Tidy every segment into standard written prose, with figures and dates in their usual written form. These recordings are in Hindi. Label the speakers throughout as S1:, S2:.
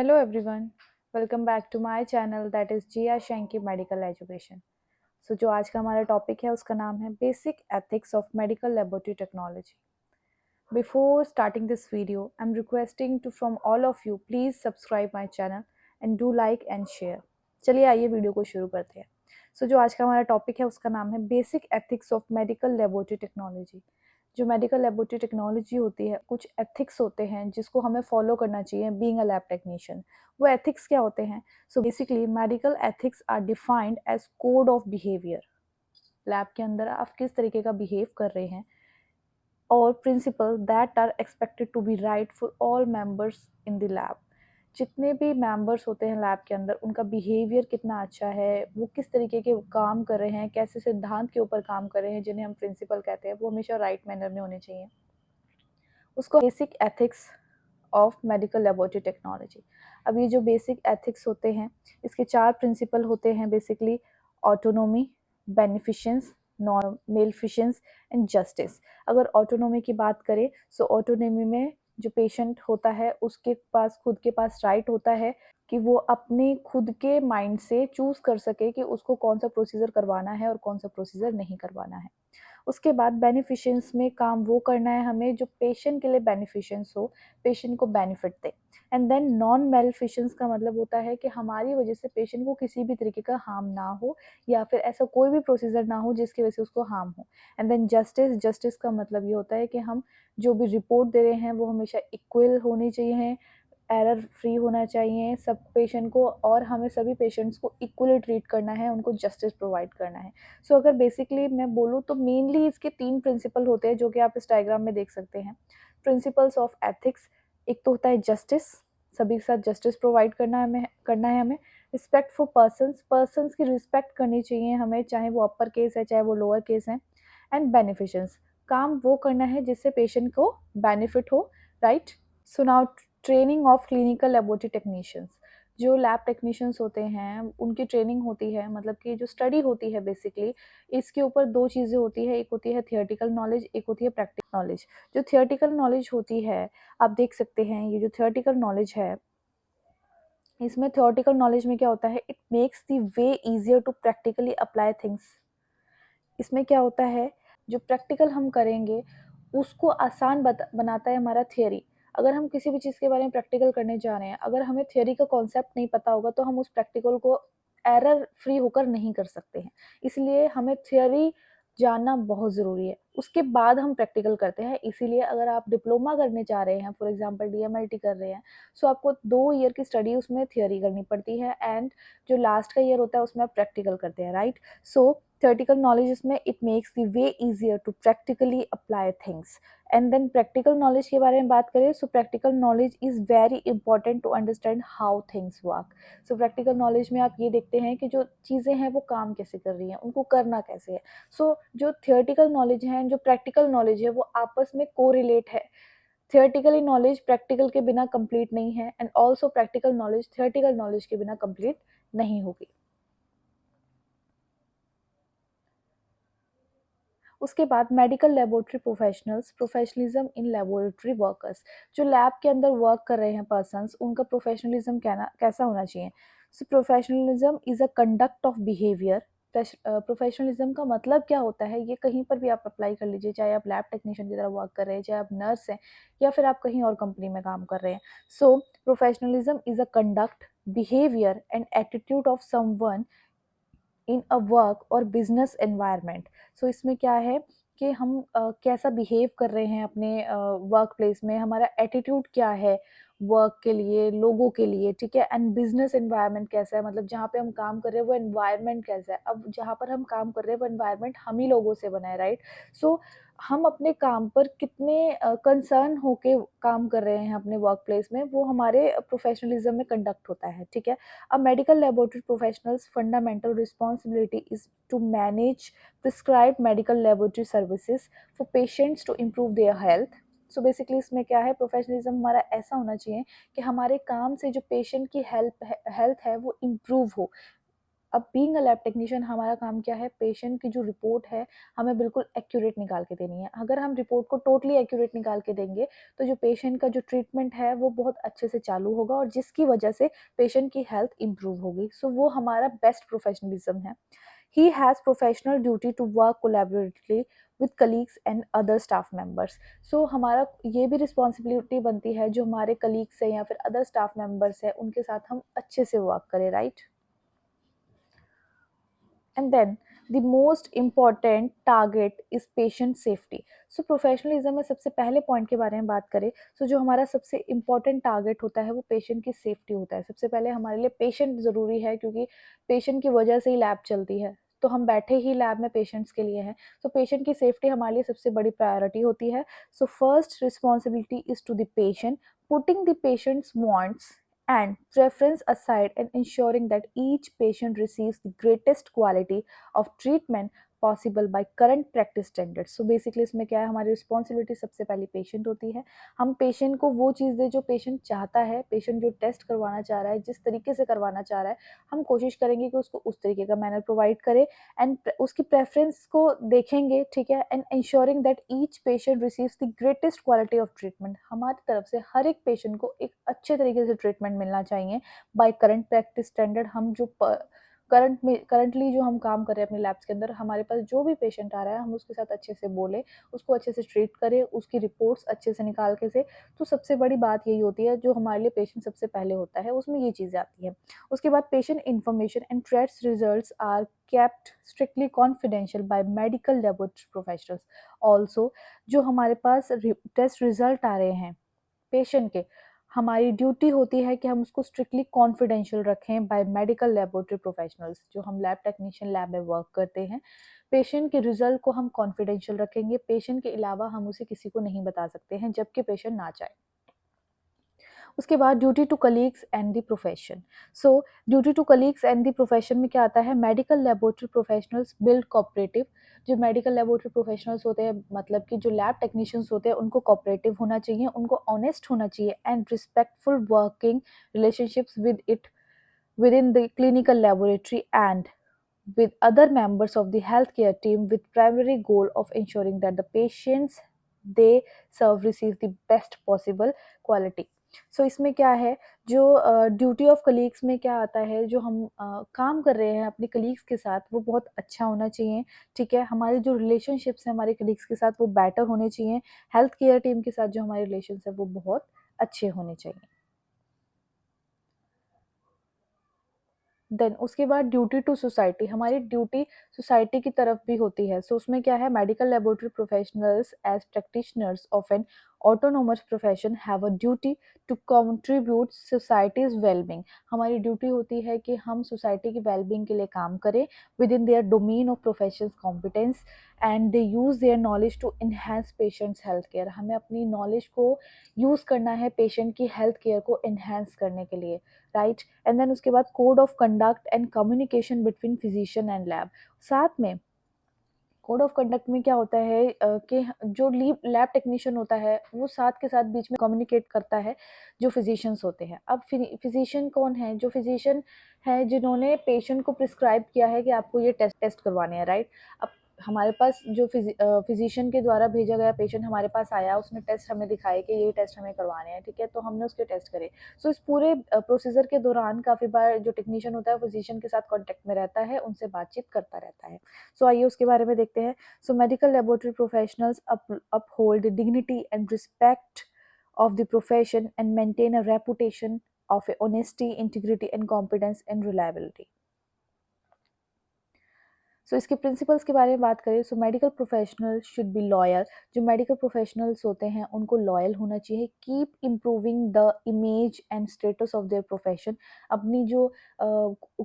S1: Hello everyone, welcome back to my channel that is Jia Shanky Medical Education. जो आज का हमारा टॉपिक है उसका नाम है basic ethics of medical laboratory technology. Before starting this video, I'm requesting to from all of you please subscribe my channel and do like and share. चलिए आइए वीडियो को शुरू करते हैं. जो आज का हमारा टॉपिक है उसका नाम है basic ethics of medical laboratory technology. जो मेडिकल लेबोरेटरी टेक्नोलॉजी होती है कुछ एथिक्स होते हैं जिसको हमें फॉलो करना चाहिए बीइंग अ लैब टेक्नीशियन. वो एथिक्स क्या होते हैं? Basically medical ethics are defined as code of behaviour. Lab के अंदर आप किस तरीके का बिहेव कर रहे हैं और principle that are expected to be right for all members in the lab. जितने भी मेंबर्स होते हैं लैब के अंदर उनका बिहेवियर कितना अच्छा है, वो किस तरीके के काम कर रहे हैं, कैसे सिद्धांत के ऊपर काम कर रहे हैं जिन्हें हम प्रिंसिपल कहते हैं, वो हमेशा राइट मैनर में होने चाहिए. उसको basic ethics of medical laboratory technology. अब ये जो बेसिक एथिक्स होते हैं इसके 4 प्रिंसिपल होते हैं basically: autonomy, beneficence, non maleficence and justice. अगर ऑटोनोमी की बात करें सो ऑटोनोमी में जो पेशेंट होता है उसके पास खुद के पास राइट होता है कि वो अपने खुद के माइंड से चूज कर सके कि उसको कौन सा प्रोसीजर करवाना है और कौन सा प्रोसीजर नहीं करवाना है. उसके बाद बेनिफिशियंस में काम वो करना है हमें जो पेशेंट के लिए बेनिफिशियंस हो, पेशेंट को बेनिफिट दे. एंड देन नॉन मेलफिशियंस का मतलब होता है कि हमारी वजह से पेशेंट को किसी भी तरीके का हार्म ना हो या फिर ऐसा कोई भी प्रोसीजर ना हो जिसकी वजह से उसको हार्म हो. And then justice. जस्टिस का मतलब ये होता है कि हम जो भी रिपोर्ट दे रहे हैं वो हमेशा इक्वल होनी चाहिए, एरर फ्री होना चाहिए सब पेशेंट को, और हमें सभी पेशेंट्स को इक्वली ट्रीट करना है, उनको जस्टिस प्रोवाइड करना है. अगर बेसिकली मैं बोलूँ तो मेनली इसके 3 प्रिंसिपल होते हैं जो कि आप इस डायग्राम में देख सकते हैं. Principles of ethics. एक तो होता है जस्टिस, सभी के साथ जस्टिस प्रोवाइड करना है हमें. रिस्पेक्ट फॉर पर्सन्स की रिस्पेक्ट करनी चाहिए हमें, चाहे वो अपर केस है चाहे वो लोअर केस है. एंड बेनिफिशेंस. काम वो करना है जिससे पेशेंट को बेनिफिट हो, right. So now training of clinical laboratory technicians. जो लैब टेक्नीशियंस होते हैं उनकी ट्रेनिंग होती है, मतलब कि जो स्टडी होती है बेसिकली इसके ऊपर 2 चीज़ें होती है. एक होती है थियोरेटिकल नॉलेज, एक होती है प्रैक्टिकल नॉलेज. जो थियोरेटिकल नॉलेज होती है आप देख सकते हैं, ये जो थियोरेटिकल नॉलेज है इसमें थियोरेटिकल नॉलेज में क्या होता है, it makes the way easier to practically apply things. इसमें क्या होता है, जो प्रैक्टिकल हम करेंगे उसको आसान बनाता है हमारा थियरी. अगर हम किसी भी चीज़ के बारे में प्रैक्टिकल करने जा रहे हैं, अगर हमें थियरी का कॉन्सेप्ट नहीं पता होगा तो हम उस प्रैक्टिकल को एरर फ्री होकर नहीं कर सकते हैं. इसलिए हमें थियरी जानना बहुत ज़रूरी है, उसके बाद हम प्रैक्टिकल करते हैं. इसीलिए अगर आप डिप्लोमा करने जा रहे हैं, फॉर एग्जांपल डीएमएलटी कर रहे हैं, सो आपको 2 ईयर की स्टडी उसमें थियरी करनी पड़ती है एंड जो लास्ट का ईयर होता है उसमें आप प्रैक्टिकल करते हैं, राइट. theoretical knowledge इसमें it makes the way easier to practically apply things. And then practical knowledge के बारे में बात करें, so practical knowledge is very important to understand how things work. so practical knowledge में आप ये देखते हैं कि जो चीज़ें हैं वो काम कैसे कर रही हैं, उनको करना कैसे है. जो theoretical knowledge है जो practical knowledge है वो आपस में correlate है. theoretically knowledge practical के बिना complete नहीं है and also practical knowledge theoretical knowledge के बिना complete नहीं होगी. उसके बाद medical laboratory professionals, professionalism in laboratory workers. जो लैब के अंदर वर्क कर रहे हैं पर्सन्स, उनका प्रोफेशनलिज्म कैसा होना चाहिए. Professionalism is a conduct of behaviour. Professionalism का मतलब क्या होता है ये कहीं पर भी आप अप्लाई कर लीजिए, चाहे आप लैब टेक्नीशियन की तरह वर्क कर रहे हैं, चाहे आप नर्स हैं या फिर आप कहीं और कंपनी में काम कर रहे हैं. Professionalism is a conduct, behaviour and attitude of someone in a work और बिजनेस एनवायरनमेंट. इसमें क्या है कि हम कैसा बिहेव कर रहे हैं अपने वर्क प्लेस में, हमारा एटीट्यूड क्या है वर्क के लिए, लोगों के लिए, ठीक है. एंड बिजनेस एनवायरनमेंट कैसा है, मतलब जहाँ पे हम काम कर रहे हैं वो एनवायरनमेंट कैसा है. अब जहाँ पर हम काम कर रहे हैं वो एनवायरनमेंट हम ही लोगों से बना है, राइट. सो हम अपने काम पर कितने कंसर्न होके काम कर रहे हैं अपने वर्क प्लेस में, वो हमारे प्रोफेशनलिज्म में कंडक्ट होता है, ठीक है. A medical laboratory professional's fundamental responsibility is to manage prescribed medical laboratory services for patients to improve their health. Basically इसमें क्या है, प्रोफेशनलिज्म हमारा ऐसा होना चाहिए कि हमारे काम से जो पेशेंट की हेल्थ है वो इम्प्रूव हो. अब बीइंग अ लैब टेक्नीशियन हमारा काम क्या है, पेशेंट की जो रिपोर्ट है हमें बिल्कुल एक्यूरेट निकाल के देनी है। अगर हम रिपोर्ट को टोटली एक्यूरेट निकाल के देंगे तो जो पेशेंट का जो ट्रीटमेंट है वो बहुत अच्छे से चालू होगा और जिसकी वजह से पेशेंट की हेल्थ इंप्रूव होगी। सो वो हमारा बेस्ट प्रोफेशनलिज्म है। He has professional duty to work collaboratively with colleagues and other staff members. So हमारा ये भी रिस्पॉन्सिबिलिटी बनती है जो हमारे कलीग्स हैं या फिर अदर स्टाफ मेंबर्स हैं उनके साथ हम अच्छे से वर्क करें, right. And then the most important target is patient safety. So professionalism में सबसे पहले पॉइंट के बारे में बात करें, सो जो हमारा सबसे इम्पॉर्टेंट टारगेट होता है वो पेशेंट की सेफ्टी होता है। सबसे पहले हमारे लिए पेशेंट ज़रूरी है क्योंकि पेशेंट की वजह से ही लैब चलती है, तो हम बैठे ही लैब में पेशेंट्स के लिए हैं। तो पेशेंट की सेफ्टी हमारे लिए सबसे बड़ी प्रायोरिटी होती है। So first responsibility is to the patient, putting the patients wants and preference aside and ensuring that each patient receives the greatest quality of treatment possible by current practice standards. So basically इसमें क्या है, हमारी रिस्पॉन्सिबिलिटी सबसे पहले पेशेंट होती है। हम पेशेंट को वो चीज़ दें जो पेशेंट चाहता है, पेशेंट जो टेस्ट करवाना चाह रहा है, जिस तरीके से करवाना चाह रहा है, हम कोशिश करेंगे कि उसको उस तरीके का मैनर प्रोवाइड करें एंड उसकी प्रेफरेंस को देखेंगे, ठीक है, and ensuring that each patient receives the greatest quality of treatment. हमारी तरफ से हर एक पेशेंट को एक अच्छे तरीके से ट्रीटमेंट मिलना चाहिए बाय करंट प्रैक्टिस स्टैंडर्ड। हम जो करंटली जो हम काम कर रहे हैं अपने लैब्स के अंदर, हमारे पास जो भी पेशेंट आ रहा है हम उसके साथ अच्छे से बोलें, उसको अच्छे से ट्रीट करें, उसकी रिपोर्ट्स अच्छे से निकाल के से। तो सबसे बड़ी बात यही होती है, जो हमारे लिए पेशेंट सबसे पहले होता है उसमें ये चीज़ें आती हैं। उसके बाद patient information and test results are kept strictly confidential by medical laboratory professionals also। जो हमारे पास टेस्ट रिजल्ट आ रहे हैं पेशेंट के, हमारी ड्यूटी होती है कि हम उसको स्ट्रिक्टली कॉन्फिडेंशियल रखें बाय मेडिकल लेबोरेटरी प्रोफेशनल्स। जो हम लैब टेक्नीशियन लैब में वर्क करते हैं, पेशेंट के रिजल्ट को हम कॉन्फिडेंशियल रखेंगे। पेशेंट के अलावा हम उसे किसी को नहीं बता सकते हैं जबकि पेशेंट ना चाहे। उसके बाद duty to colleagues and the profession. So duty to colleagues and the profession में क्या आता है, medical laboratory professionals build cooperative. जो मेडिकल लेबोरेटरी प्रोफेशनल्स होते हैं, मतलब कि जो लैब टेक्नीशियंस होते हैं, उनको कोऑपरेटिव होना चाहिए, उनको ऑनेस्ट होना चाहिए and respectful working relationships with it within the clinical laboratory and with other members of the healthcare team, with primary goal of ensuring that the patients they serve receive the best possible quality। सो इसमें क्या है, जो ड्यूटी ऑफ कलीग्स में क्या आता है, जो हम काम कर रहे हैं अपने कलीग्स के साथ वो बहुत अच्छा होना चाहिए, ठीक है। हमारे जो रिलेशनशिप्स हैं हमारे कलीग्स के साथ वो बेटर होने चाहिए। हेल्थ केयर टीम के साथ जो हमारे रिलेशंस है वो बहुत अच्छे होने चाहिए। देन उसके बाद ड्यूटी टू सोसाइटी, हमारी ड्यूटी सोसाइटी की तरफ भी होती है। सो उसमें क्या है, medical laboratory professionals as practitioners of an autonomous profession have a duty to contribute society's wellbeing. हमारी ड्यूटी होती है कि हम सोसाइटी की वेलबींग के लिए काम करें within their domain of profession competence and they use their knowledge to enhance patients health care. हमें अपनी नॉलेज को यूज़ करना है पेशेंट की हेल्थ केयर को इन्हेंस करने के लिए, राइट। एंड देन उसके बाद code of conduct and communication between physician and lab. साथ में कोड ऑफ कंडक्ट में क्या होता है कि जो लैब टेक्नीशियन होता है वो साथ के साथ बीच में कम्युनिकेट करता है जो फिजिशियंस होते हैं। अब फिजिशियन कौन है, जो फिजिशियन है जिन्होंने पेशेंट को प्रिस्क्राइब किया है कि आपको ये टेस्ट करवाने हैं, राइट। अब हमारे पास जो फिजिशियन के द्वारा भेजा गया पेशेंट हमारे पास आया, उसने टेस्ट हमें दिखाए कि ये टेस्ट हमें करवाने हैं, ठीक है, तो हमने उसके टेस्ट करे। सो इस पूरे प्रोसीजर के दौरान काफ़ी बार जो टेक्नीशियन होता है फिजिशियन के साथ कॉन्टेक्ट में रहता है, उनसे बातचीत करता रहता है। सो आइए उसके बारे में देखते हैं। So medical laboratory professionals uphold the dignity and respect of the profession and maintain a reputation of honesty, integrity and competence and reliability। सो इसके प्रिंसिपल्स के बारे में बात करें, so medical professional should be loyal. जो मेडिकल प्रोफेशनल्स होते हैं उनको लॉयल होना चाहिए। Keep improving the image and status of their profession. अपनी जो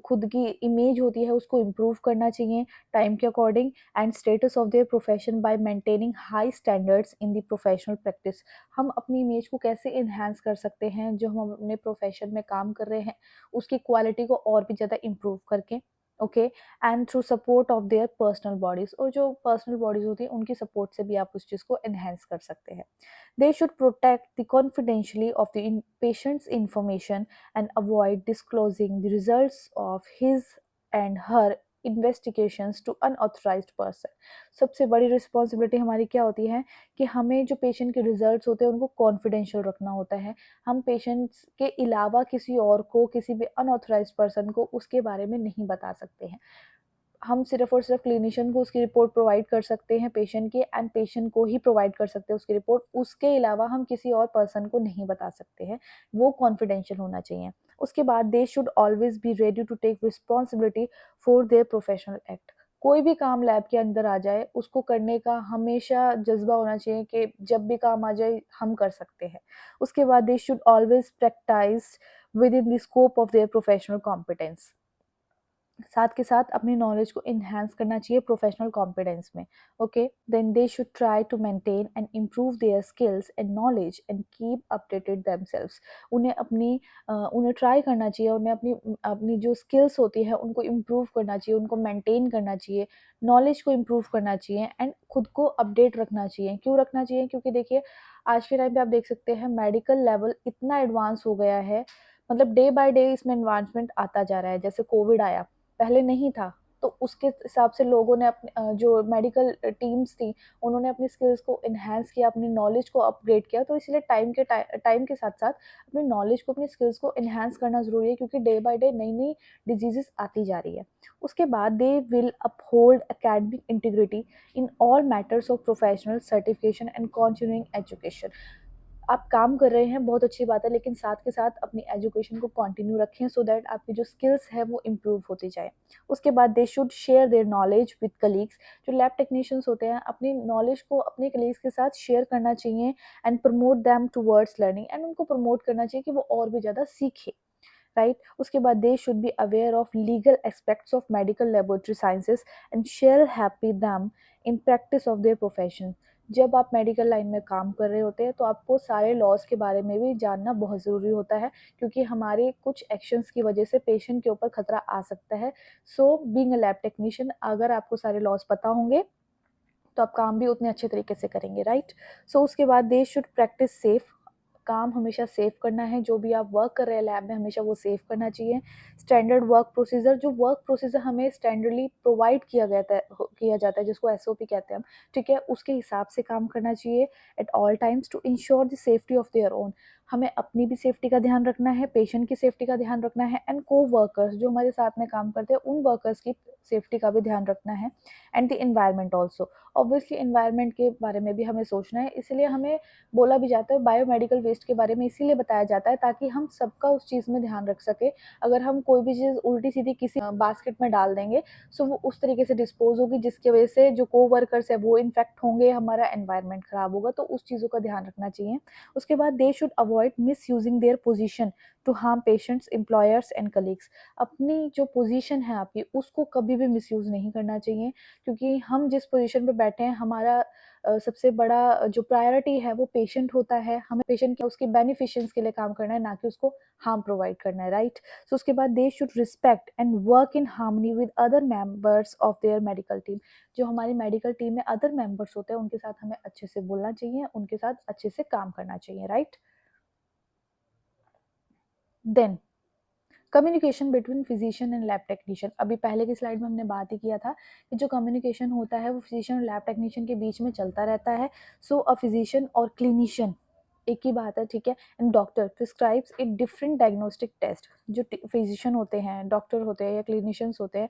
S1: खुद की इमेज होती है उसको इम्प्रूव करना चाहिए टाइम के according and status of their profession bye maintaining high standards in the professional practice. हम अपनी इमेज को कैसे इन्हांस कर सकते हैं, जो हम अपने प्रोफेशन में काम कर रहे हैं उसकी क्वालिटी को और भी ज़्यादा इम्प्रूव करके, okay, and through support of their personal bodies. और जो पर्सनल बॉडीज होती हैं उनकी सपोर्ट से भी आप उस चीज़ को एनहेंस कर सकते हैं। They should protect the confidentiality of the patients information and avoid disclosing the results of his and her investigations to unauthorized person. सबसे बड़ी रिस्पॉन्सिबिलिटी हमारी क्या होती है कि हमें जो पेशेंट के रिजल्ट्स होते हैं उनको कॉन्फिडेंशियल रखना होता है। हम पेशेंट्स के अलावा किसी और को, किसी भी अनऑथराइज्ड पर्सन को उसके बारे में नहीं बता सकते हैं। हम सिर्फ़ और सिर्फ़ क्लिनिशियन को उसकी रिपोर्ट प्रोवाइड कर सकते हैं पेशेंट की, एंड पेशेंट को ही प्रोवाइड कर सकते हैं उसकी रिपोर्ट। उसके अलावा हम किसी और पर्सन को नहीं बता सकते हैं, वो कॉन्फिडेंशियल होना चाहिए। उसके बाद they should always be ready to take responsibility for their professional act. कोई भी काम लैब के अंदर आ जाए, उसको करने का हमेशा जज़्बा होना चाहिए कि जब भी काम आ जाए हम कर सकते हैं। उसके बाद they should always practise within the scope of their professional competence. साथ के साथ अपनी नॉलेज को इन्हांस करना चाहिए प्रोफेशनल कॉन्फिडेंस में। Okay, then they should try to maintain and improve their skills and knowledge and keep updated themselves. उन्हें ट्राई करना चाहिए, उन्हें अपनी अपनी जो स्किल्स होती है उनको इम्प्रूव करना चाहिए, उनको मेंटेन करना चाहिए, नॉलेज को इम्प्रूव करना चाहिए एंड खुद को अपडेट रखना चाहिए। क्यों रखना चाहिए? क्योंकि देखिए आज के टाइम पे आप देख सकते हैं मेडिकल लेवल इतना एडवांस हो गया है, मतलब डे बाय डे इसमें एडवांसमेंट आता जा रहा है। जैसे कोविड आया, पहले नहीं था, तो उसके हिसाब से लोगों ने अपने जो मेडिकल टीम्स थी, उन्होंने अपनी स्किल्स को एनहांस किया, अपनी नॉलेज को अपग्रेड किया। तो इसलिए टाइम के साथ-साथ अपनी नॉलेज को, अपनी स्किल्स को एनहांस करना ज़रूरी है, क्योंकि डे बाय डे नई-नई डिजीज़ेज़ आती जा रही है। उसके बाद they will uphold academic integrity in all matters of professional certification and continuing education. आप काम कर रहे हैं, बहुत अच्छी बात है, लेकिन साथ के साथ अपनी एजुकेशन को कंटिन्यू रखें सो दैट आपकी जो स्किल्स है वो इम्प्रूव होती जाए। उसके बाद they should share their knowledge with colleagues. जो लैब टेक्नीशियंस होते हैं, अपनी नॉलेज को अपने कलीग्स के साथ शेयर करना चाहिए and promote them towards learning, and उनको प्रमोट करना चाहिए कि वो और भी ज़्यादा सीखें, राइट। उसके बाद they should be aware of legal aspects of medical laboratory sciences and share happy them in practice of their profession. जब आप मेडिकल लाइन में काम कर रहे होते हैं तो आपको सारे लॉज के बारे में भी जानना बहुत ज़रूरी होता है, क्योंकि हमारे कुछ एक्शंस की वजह से पेशेंट के ऊपर खतरा आ सकता है। So being a lab technician, अगर आपको सारे लॉज पता होंगे तो आप काम भी उतने अच्छे तरीके से करेंगे, राइट। सो उसके बाद दे शुड प्रैक्टिस सेफ। काम हमेशा सेफ करना है, जो भी आप वर्क कर रहे हैं लैब में हमेशा वो सेफ करना चाहिए। स्टैंडर्ड वर्क प्रोसीजर, जो वर्क प्रोसीजर हमें स्टैंडर्डली प्रोवाइड किया जाता है, जिसको एसओपी कहते हैं हम, ठीक है, उसके हिसाब से काम करना चाहिए at all times to ensure the safety of their own. हमें अपनी भी सेफ्टी का ध्यान रखना है, पेशेंट की सेफ्टी का ध्यान रखना है, एंड को वर्कर्स जो हमारे साथ में काम करते हैं उन वर्कर्स की सेफ्टी का भी ध्यान रखना है, and the environment also. Obviously environment के बारे में भी हमें सोचना है, इसलिए हमें बोला भी जाता है, बायोमेडिकल वेस्ट के बारे में इसीलिए बताया जाता है ताकि हम सबका उस चीज़ में ध्यान रख सके। अगर हम कोई भी चीज़ उल्टी सीधी किसी बास्केट में डाल देंगे, सो वो उस तरीके से डिस्पोज होगी जिसकी वजह से जो को वर्कर्स है वो इन्फेक्ट होंगे, हमारा एनवायरनमेंट खराब होगा, तो उस चीज़ों का ध्यान रखना चाहिए। उसके बाद they should avoid misusing their position to harm patients, employers and colleagues. अपनी जो पोजीशन है आपकी, उसको कभी भी मिसयूज़ नहीं करना चाहिए, क्योंकि हम जिस पोजीशन पे बैठे हैं, हमारा सबसे बड़ा जो प्रायोरिटी है वो पेशेंट होता है। हमें पेशेंट के उसकी बेनिफिशियंस के लिए काम करना है, ना कि उसको हार्म प्रोवाइड करना है, राइट। सो उसके बाद they should respect and work in harmony with other members of their medical team. जो हमारी मेडिकल टीम में अदर मेंबर्स होते हैं उनके साथ हमें अच्छे से बोलना चाहिए, उनके साथ अच्छे से काम करना चाहिए, right. Then communication between physician and lab technician. अभी पहले की स्लाइड में हमने बात ही किया था कि जो कम्युनिकेशन होता है वो फिजिशियन और लैब टेक्नीशियन के बीच में चलता रहता है। सो अ फिजिशियन और क्लिनिशियन एक ही बात है, ठीक है। And doctor prescribes a different diagnostic test. जो फिजिशियन होते हैं, डॉक्टर होते हैं या क्लिनिशियंस होते हैं,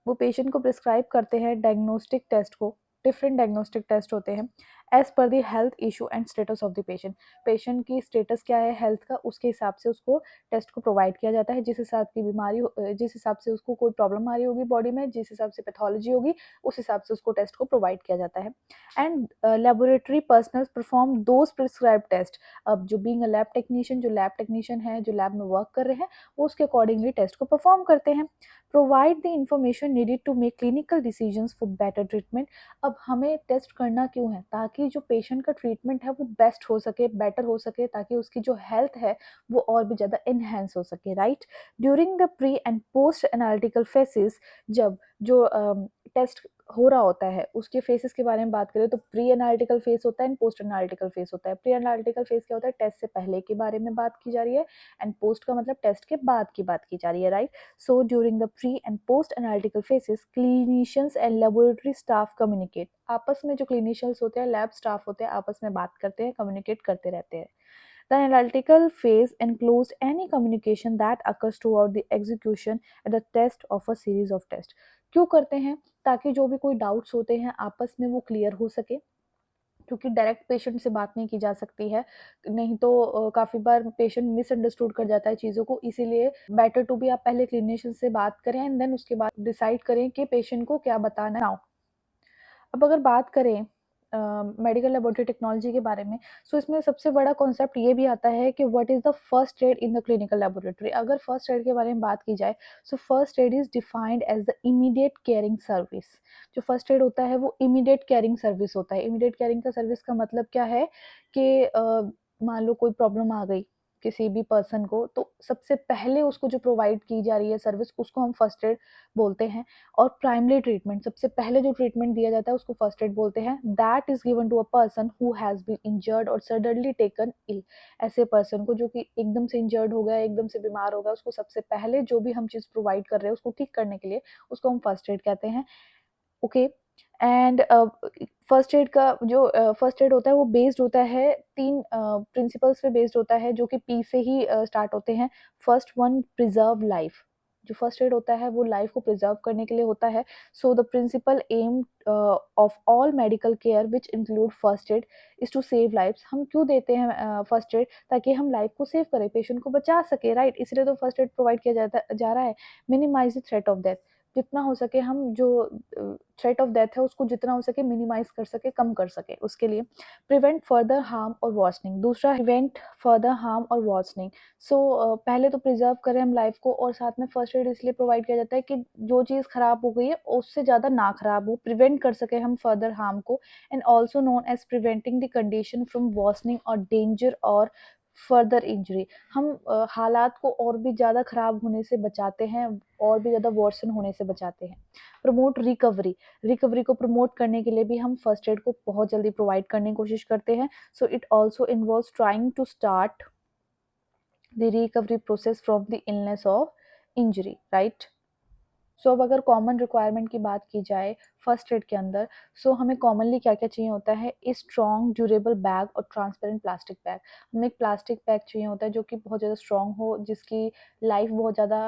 S1: वो पेशेंट को प्रिस्क्राइब करते हैं डायग्नोस्टिक टेस्ट को। डिफरेंट डायग्नोस्टिक टेस्ट होते हैं as per the health issue and status of the patient. Patient की स्टेटस क्या है हेल्थ का, उसके हिसाब से उसको टेस्ट को प्रोवाइड किया जाता है। जिस हिसाब की जिस हिसाब से उसको कोई प्रॉब्लम आ रही होगी बॉडी में, जिस हिसाब से पैथोलॉजी होगी, उस हिसाब से उसको टेस्ट को प्रोवाइड किया जाता है। And laboratory personnel perform those prescribe test. अब जो बीइंग अ लैब टेक्नीशियन, जो लैब टेक्नीशियन है, जो लैब में वर्क कर रहे हैं, वो उसके अकॉर्डिंगली टेस्ट को परफॉर्म करते हैं। Provide the information needed to make clinical decisions for better treatment. अब हमें टेस्ट करना क्यों है? ताकि जो पेशेंट का ट्रीटमेंट है वो बेस्ट हो सके, बेटर हो सके, ताकि उसकी जो हेल्थ है वो और भी ज़्यादा इन्हेंस हो सके, right. During the pre and post analytical faces, जब जो टेस्ट हो रहा होता है उसके फेसेस के बारे में बात करें तो प्री एनालिटिकल फेस होता है एंड पोस्ट एनालिटिकल फेस होता है। प्री एनालिटिकल फेस क्या होता है, टेस्ट से पहले के बारे में बात की जा रही है, एंड पोस्ट का मतलब टेस्ट के बाद की बात की जा रही है, right. So during the pre and post analytical faces clinicians and laboratory staff communicate, आपस में जो क्लिनिशियंस होते हैं, लैब स्टाफ होते हैं, आपस में बात करते हैं, कम्युनिकेट करते रहते हैं। The analytical phase enclosed any communication that occurs throughout the execution and the test of a series of tests। क्यों करते हैं, ताकि जो भी कोई डाउट्स होते हैं आपस में वो क्लियर हो सके, क्योंकि डायरेक्ट पेशेंट से बात नहीं की जा सकती है, नहीं तो काफ़ी बार पेशेंट मिसअंडरस्टूड कर जाता है चीज़ों को, इसीलिए बेटर टू बी आप पहले क्लिनिशियन से बात करें एंड देन उसके बाद डिसाइड करें कि पेशेंट को क्या बताना है। अब अगर बात करें मेडिकल लेबोरेटरी टेक्नोलॉजी के बारे में, सो इसमें सबसे बड़ा कॉन्सेप्ट ये भी आता है कि what is the first aid in the clinical laboratory. अगर फर्स्ट एड के बारे में बात की जाए, so first aid is defined as the immediate caring service. जो फर्स्ट एड होता है वो इमीडिएट केयरिंग सर्विस होता है। इमीडिएट केयरिंग का सर्विस का मतलब क्या है कि मान लो कोई प्रॉब्लम आ गई किसी भी पर्सन को, तो सबसे पहले उसको जो प्रोवाइड की जा रही है सर्विस, उसको हम फर्स्ट एड बोलते हैं। और प्राइमरी ट्रीटमेंट, सबसे पहले जो ट्रीटमेंट दिया जाता है उसको फर्स्ट एड बोलते हैं। That is given to a person who has been injured और सडनली टेकन इल। ऐसे पर्सन को जो कि एकदम से इंजर्ड हो गया, एकदम से बीमार हो गया, उसको सबसे पहले जो भी हम चीज़ प्रोवाइड कर रहे हैं उसको ठीक करने के लिए, उसको हम फर्स्ट एड कहते हैं। ओके। एंड फर्स्ट एड का जो फर्स्ट एड होता है वो बेस्ड होता है तीन प्रिंसिपल्स पे बेस्ड होता है, जो कि पी से ही स्टार्ट होते हैं। First one, preserve life. जो फर्स्ट एड होता है वो लाइफ को प्रिजर्व करने के लिए होता है। So the principal aim of all medical care which include first aid is to save lifes. हम क्यों देते हैं फर्स्ट एड, ताकि हम लाइफ को सेव करें, पेशेंट को बचा सके, राइट। इसलिए तो फर्स्ट एड प्रोवाइड किया जा रहा है। Minimise the threat of death, जितना हो सके हम जो थ्रेट ऑफ डेथ है उसको जितना हो सके मिनिमाइज कर सके, कम कर सके, उसके लिए। प्रिवेंट फर्दर हार्म और वॉर्सनिंग, दूसरा प्रिवेंट फर्दर हार्म और वॉर्सनिंग। सो पहले तो प्रिजर्व करें हम लाइफ को, और साथ में फर्स्ट एड इसलिए प्रोवाइड किया जाता है कि जो चीज़ खराब हो गई है उससे ज़्यादा ना खराब हो, प्रिवेंट कर सके हम फर्दर हार्म को। And also known as preventing the condition from worsening और डेंजर और फर्दर इंजरी। हम हालात को और भी ज़्यादा ख़राब होने से बचाते हैं, और भी ज़्यादा वर्सन होने से बचाते हैं। प्रमोट रिकवरी, रिकवरी को प्रमोट करने के लिए भी हम फर्स्ट एड को बहुत जल्दी प्रोवाइड करने की कोशिश करते हैं। So it also involves trying to start the recovery process from the illness of injury, right. So अब अगर कॉमन रिक्वायरमेंट की बात की जाए फर्स्ट एड के अंदर, सो हमें कॉमनली क्या क्या चाहिए होता है, स्ट्रॉन्ग ड्यूरेबल बैग और ट्रांसपेरेंट प्लास्टिक बैग। हमें एक प्लास्टिक बैग चाहिए होता है जो कि बहुत ज़्यादा स्ट्रॉन्ग हो, जिसकी लाइफ बहुत ज़्यादा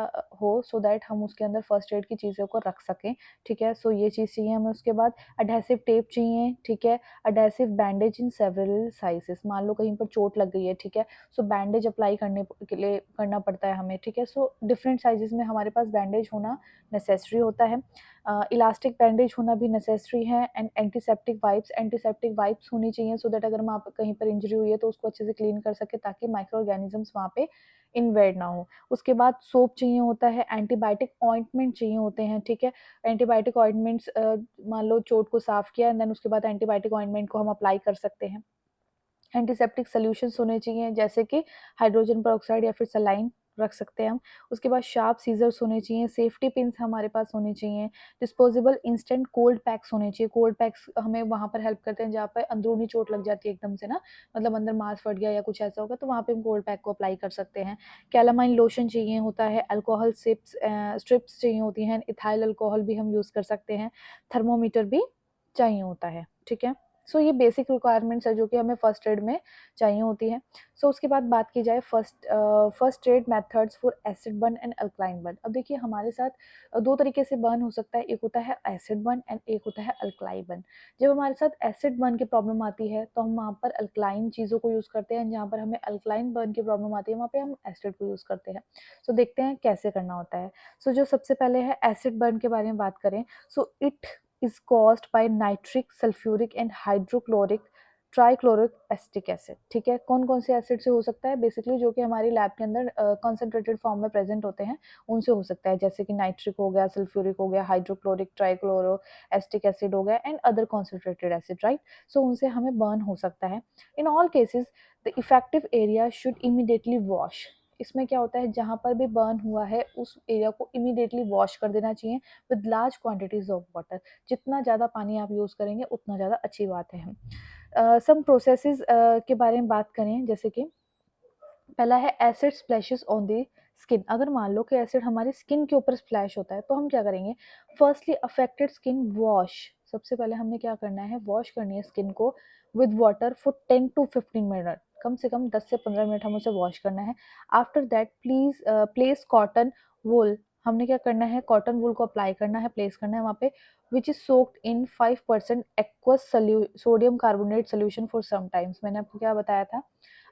S1: हो, सो दैट हम उसके अंदर फर्स्ट एड की चीज़ों को रख सकें, ठीक है। सो ये चीज़ चाहिए हमें। उसके बाद अडहेसिव टेप चाहिए, ठीक है। Adhesive bandage in several sizes, मान लो कहीं पर चोट लग गई है, ठीक है, सो बैंडेज अप्लाई करने के लिए करना पड़ता है हमें, ठीक है। सो डिफरेंट साइजेस में हमारे पास बैंडेज होना नेसेसरी होता है। इलास्टिक बैंडेज होना भी नेसेसरी है। And antiseptic wipes, antiseptic wipes होनी चाहिए, सो दैट अगर वहाँ पर कहीं पर इंजरी हुई है तो उसको अच्छे से क्लीन कर सके, ताकि माइक्रो ऑर्गेनिजम्स वहाँ पे इन्वेड ना हो। उसके बाद सोप चाहिए होता है, एंटीबायोटिक ऑइंटमेंट चाहिए होते हैं, ठीक है। एंटीबायोटिक ऑइंटमेंट्स, मान लो चोट को साफ किया एंड देन उसके बाद एंटीबायोटिक ऑइंटमेंट को हम अप्लाई कर सकते हैं। एंटीसेप्टिक सॉल्यूशंस होने चाहिए, जैसे कि हाइड्रोजन पेरोक्साइड या फिर सलाइन रख सकते हैं हम। उसके बाद शार्प सीजर्स होने चाहिए, सेफ्टी पिन्स हमारे पास होने चाहिए, डिस्पोजेबल इंस्टेंट कोल्ड पैक्स होने चाहिए। कोल्ड पैक्स हमें वहाँ पर हेल्प करते हैं जहाँ पर अंदरूनी चोट लग जाती है एकदम से ना, मतलब अंदर मांस फट गया या कुछ ऐसा होगा, तो वहाँ पे हम कोल्ड पैक को अप्लाई कर सकते हैं। कैलामाइन लोशन चाहिए होता है, अल्कोहल स्ट्रिप्स चाहिए होती हैं, इथाइल अल्कोहल भी हम यूज़ कर सकते हैं, थर्मोमीटर भी चाहिए होता है, ठीक है। सो ये बेसिक रिक्वायरमेंट्स है जो कि हमें फर्स्ट एड में चाहिए होती है। सो उसके बाद बात की जाए first aid methods for acid burn and alkaline burn. अब देखिए हमारे साथ दो तरीके से बर्न हो सकता है, एक होता है एसिड बर्न एंड एक होता है अल्कलाइन बर्न। जब हमारे साथ एसिड बर्न की प्रॉब्लम आती है तो हम वहाँ पर अल्कलाइन चीज़ों को यूज़ करते हैं, जहाँ पर हमें अल्कलाइन बर्न की प्रॉब्लम आती है वहाँ पे हम एसिड को यूज़ करते हैं। सो देखते हैं कैसे करना होता है। सो जो सबसे पहले है एसिड बर्न के बारे में बात करें, so it is caused by nitric, sulfuric and hydrochloric trichloric acetic acid, ठीक है। कौन कौन से एसिड से हो सकता है, बेसिकली जो कि हमारी लैब के अंदर कॉन्सेंट्रेटेड फॉर्म में प्रेजेंट होते हैं उनसे हो सकता है, जैसे कि नाइट्रिक हो गया, सल्फ्यूरिक हो गया, हाइड्रोक्लोरिक, ट्राइक्लोरो एसिटिक एसिड हो गया and other concentrated acid, right. So उनसे हमें बर्न हो सकता है। In all cases the effective area should immediately wash. इसमें क्या होता है, जहाँ पर भी बर्न हुआ है उस एरिया को इमीडिएटली वॉश कर देना चाहिए with large quantities of water. जितना ज़्यादा पानी आप यूज़ करेंगे उतना ज़्यादा अच्छी बात है। सम प्रोसेसेस के बारे में बात करें, जैसे कि पहला है acid splashes on the skin. अगर मान लो कि एसिड हमारी स्किन के ऊपर स्प्लैश होता है तो हम क्या करेंगे, फर्स्टली अफेक्टेड स्किन वॉश। सबसे पहले हमने क्या करना है, वॉश करनी है स्किन को with water for 10 to 15 minute, कम से कम 10 से 15 मिनट हम उसे वॉश करना है। After that please place cotton wool. हमने क्या करना है, कॉटन वूल को अप्लाई करना है, प्लेस करना है वहाँ पे, which is soaked in 5% aqueous sodium carbonate solution for some times. मैंने आपको क्या बताया था,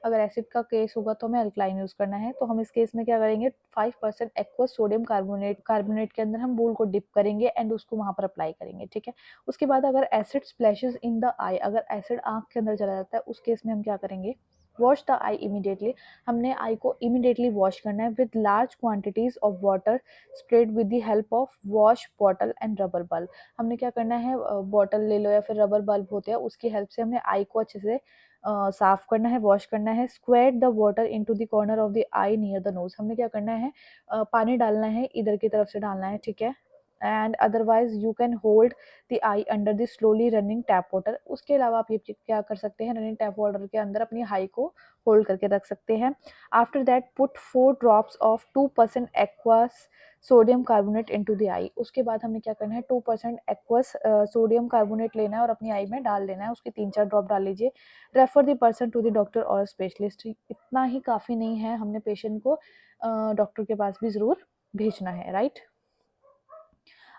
S1: अगर एसिड का केस होगा तो हमें अल्कलाइन यूज करना है, तो हम इस केस में क्या करेंगे, 5% एक्वस सोडियम कार्बोनेट के अंदर हम वूल को डिप करेंगे एंड उसको वहां पर अप्लाई करेंगे, ठीक है। उसके बाद अगर एसिड स्प्लैशेस इन द आई, अगर एसिड आंख के अंदर चला जाता है, उस केस में हम क्या करेंगे, वॉश द आई इमीडिएटली। हमने आई को इमीडिएटली वॉश करना है with large quantities of water spread with the help of wash bottle and rubber bulb. हमने क्या करना है, बॉटल ले लो या फिर रबर बल्ब होते हैं, उसकी हेल्प से हमने आई को अच्छे से साफ करना है, वॉश करना है। Square the water into the corner of the I near the nose. हमने क्या करना है, पानी डालना है, इधर की तरफ से डालना है, ठीक है। And otherwise you can hold the eye under the slowly running tap water. उसके अलावा आप ये क्या कर सकते हैं, रनिंग टैप वाटर के अंदर अपनी आई को होल्ड करके रख सकते हैं। After that put 4 drops of 2% aqueous sodium carbonate into the eye. उसके बाद हमें क्या करना है, 2% एक्वस सोडियम कार्बोनेट लेना है और अपनी आई में डाल देना है, उसके 3-4 ड्रॉप डाल लीजिए। Refer the person to the doctor और स्पेशलिस्ट। इतना ही काफ़ी नहीं है, हमने पेशेंट को डॉक्टर के पास भी ज़रूर भेजना है, राइट।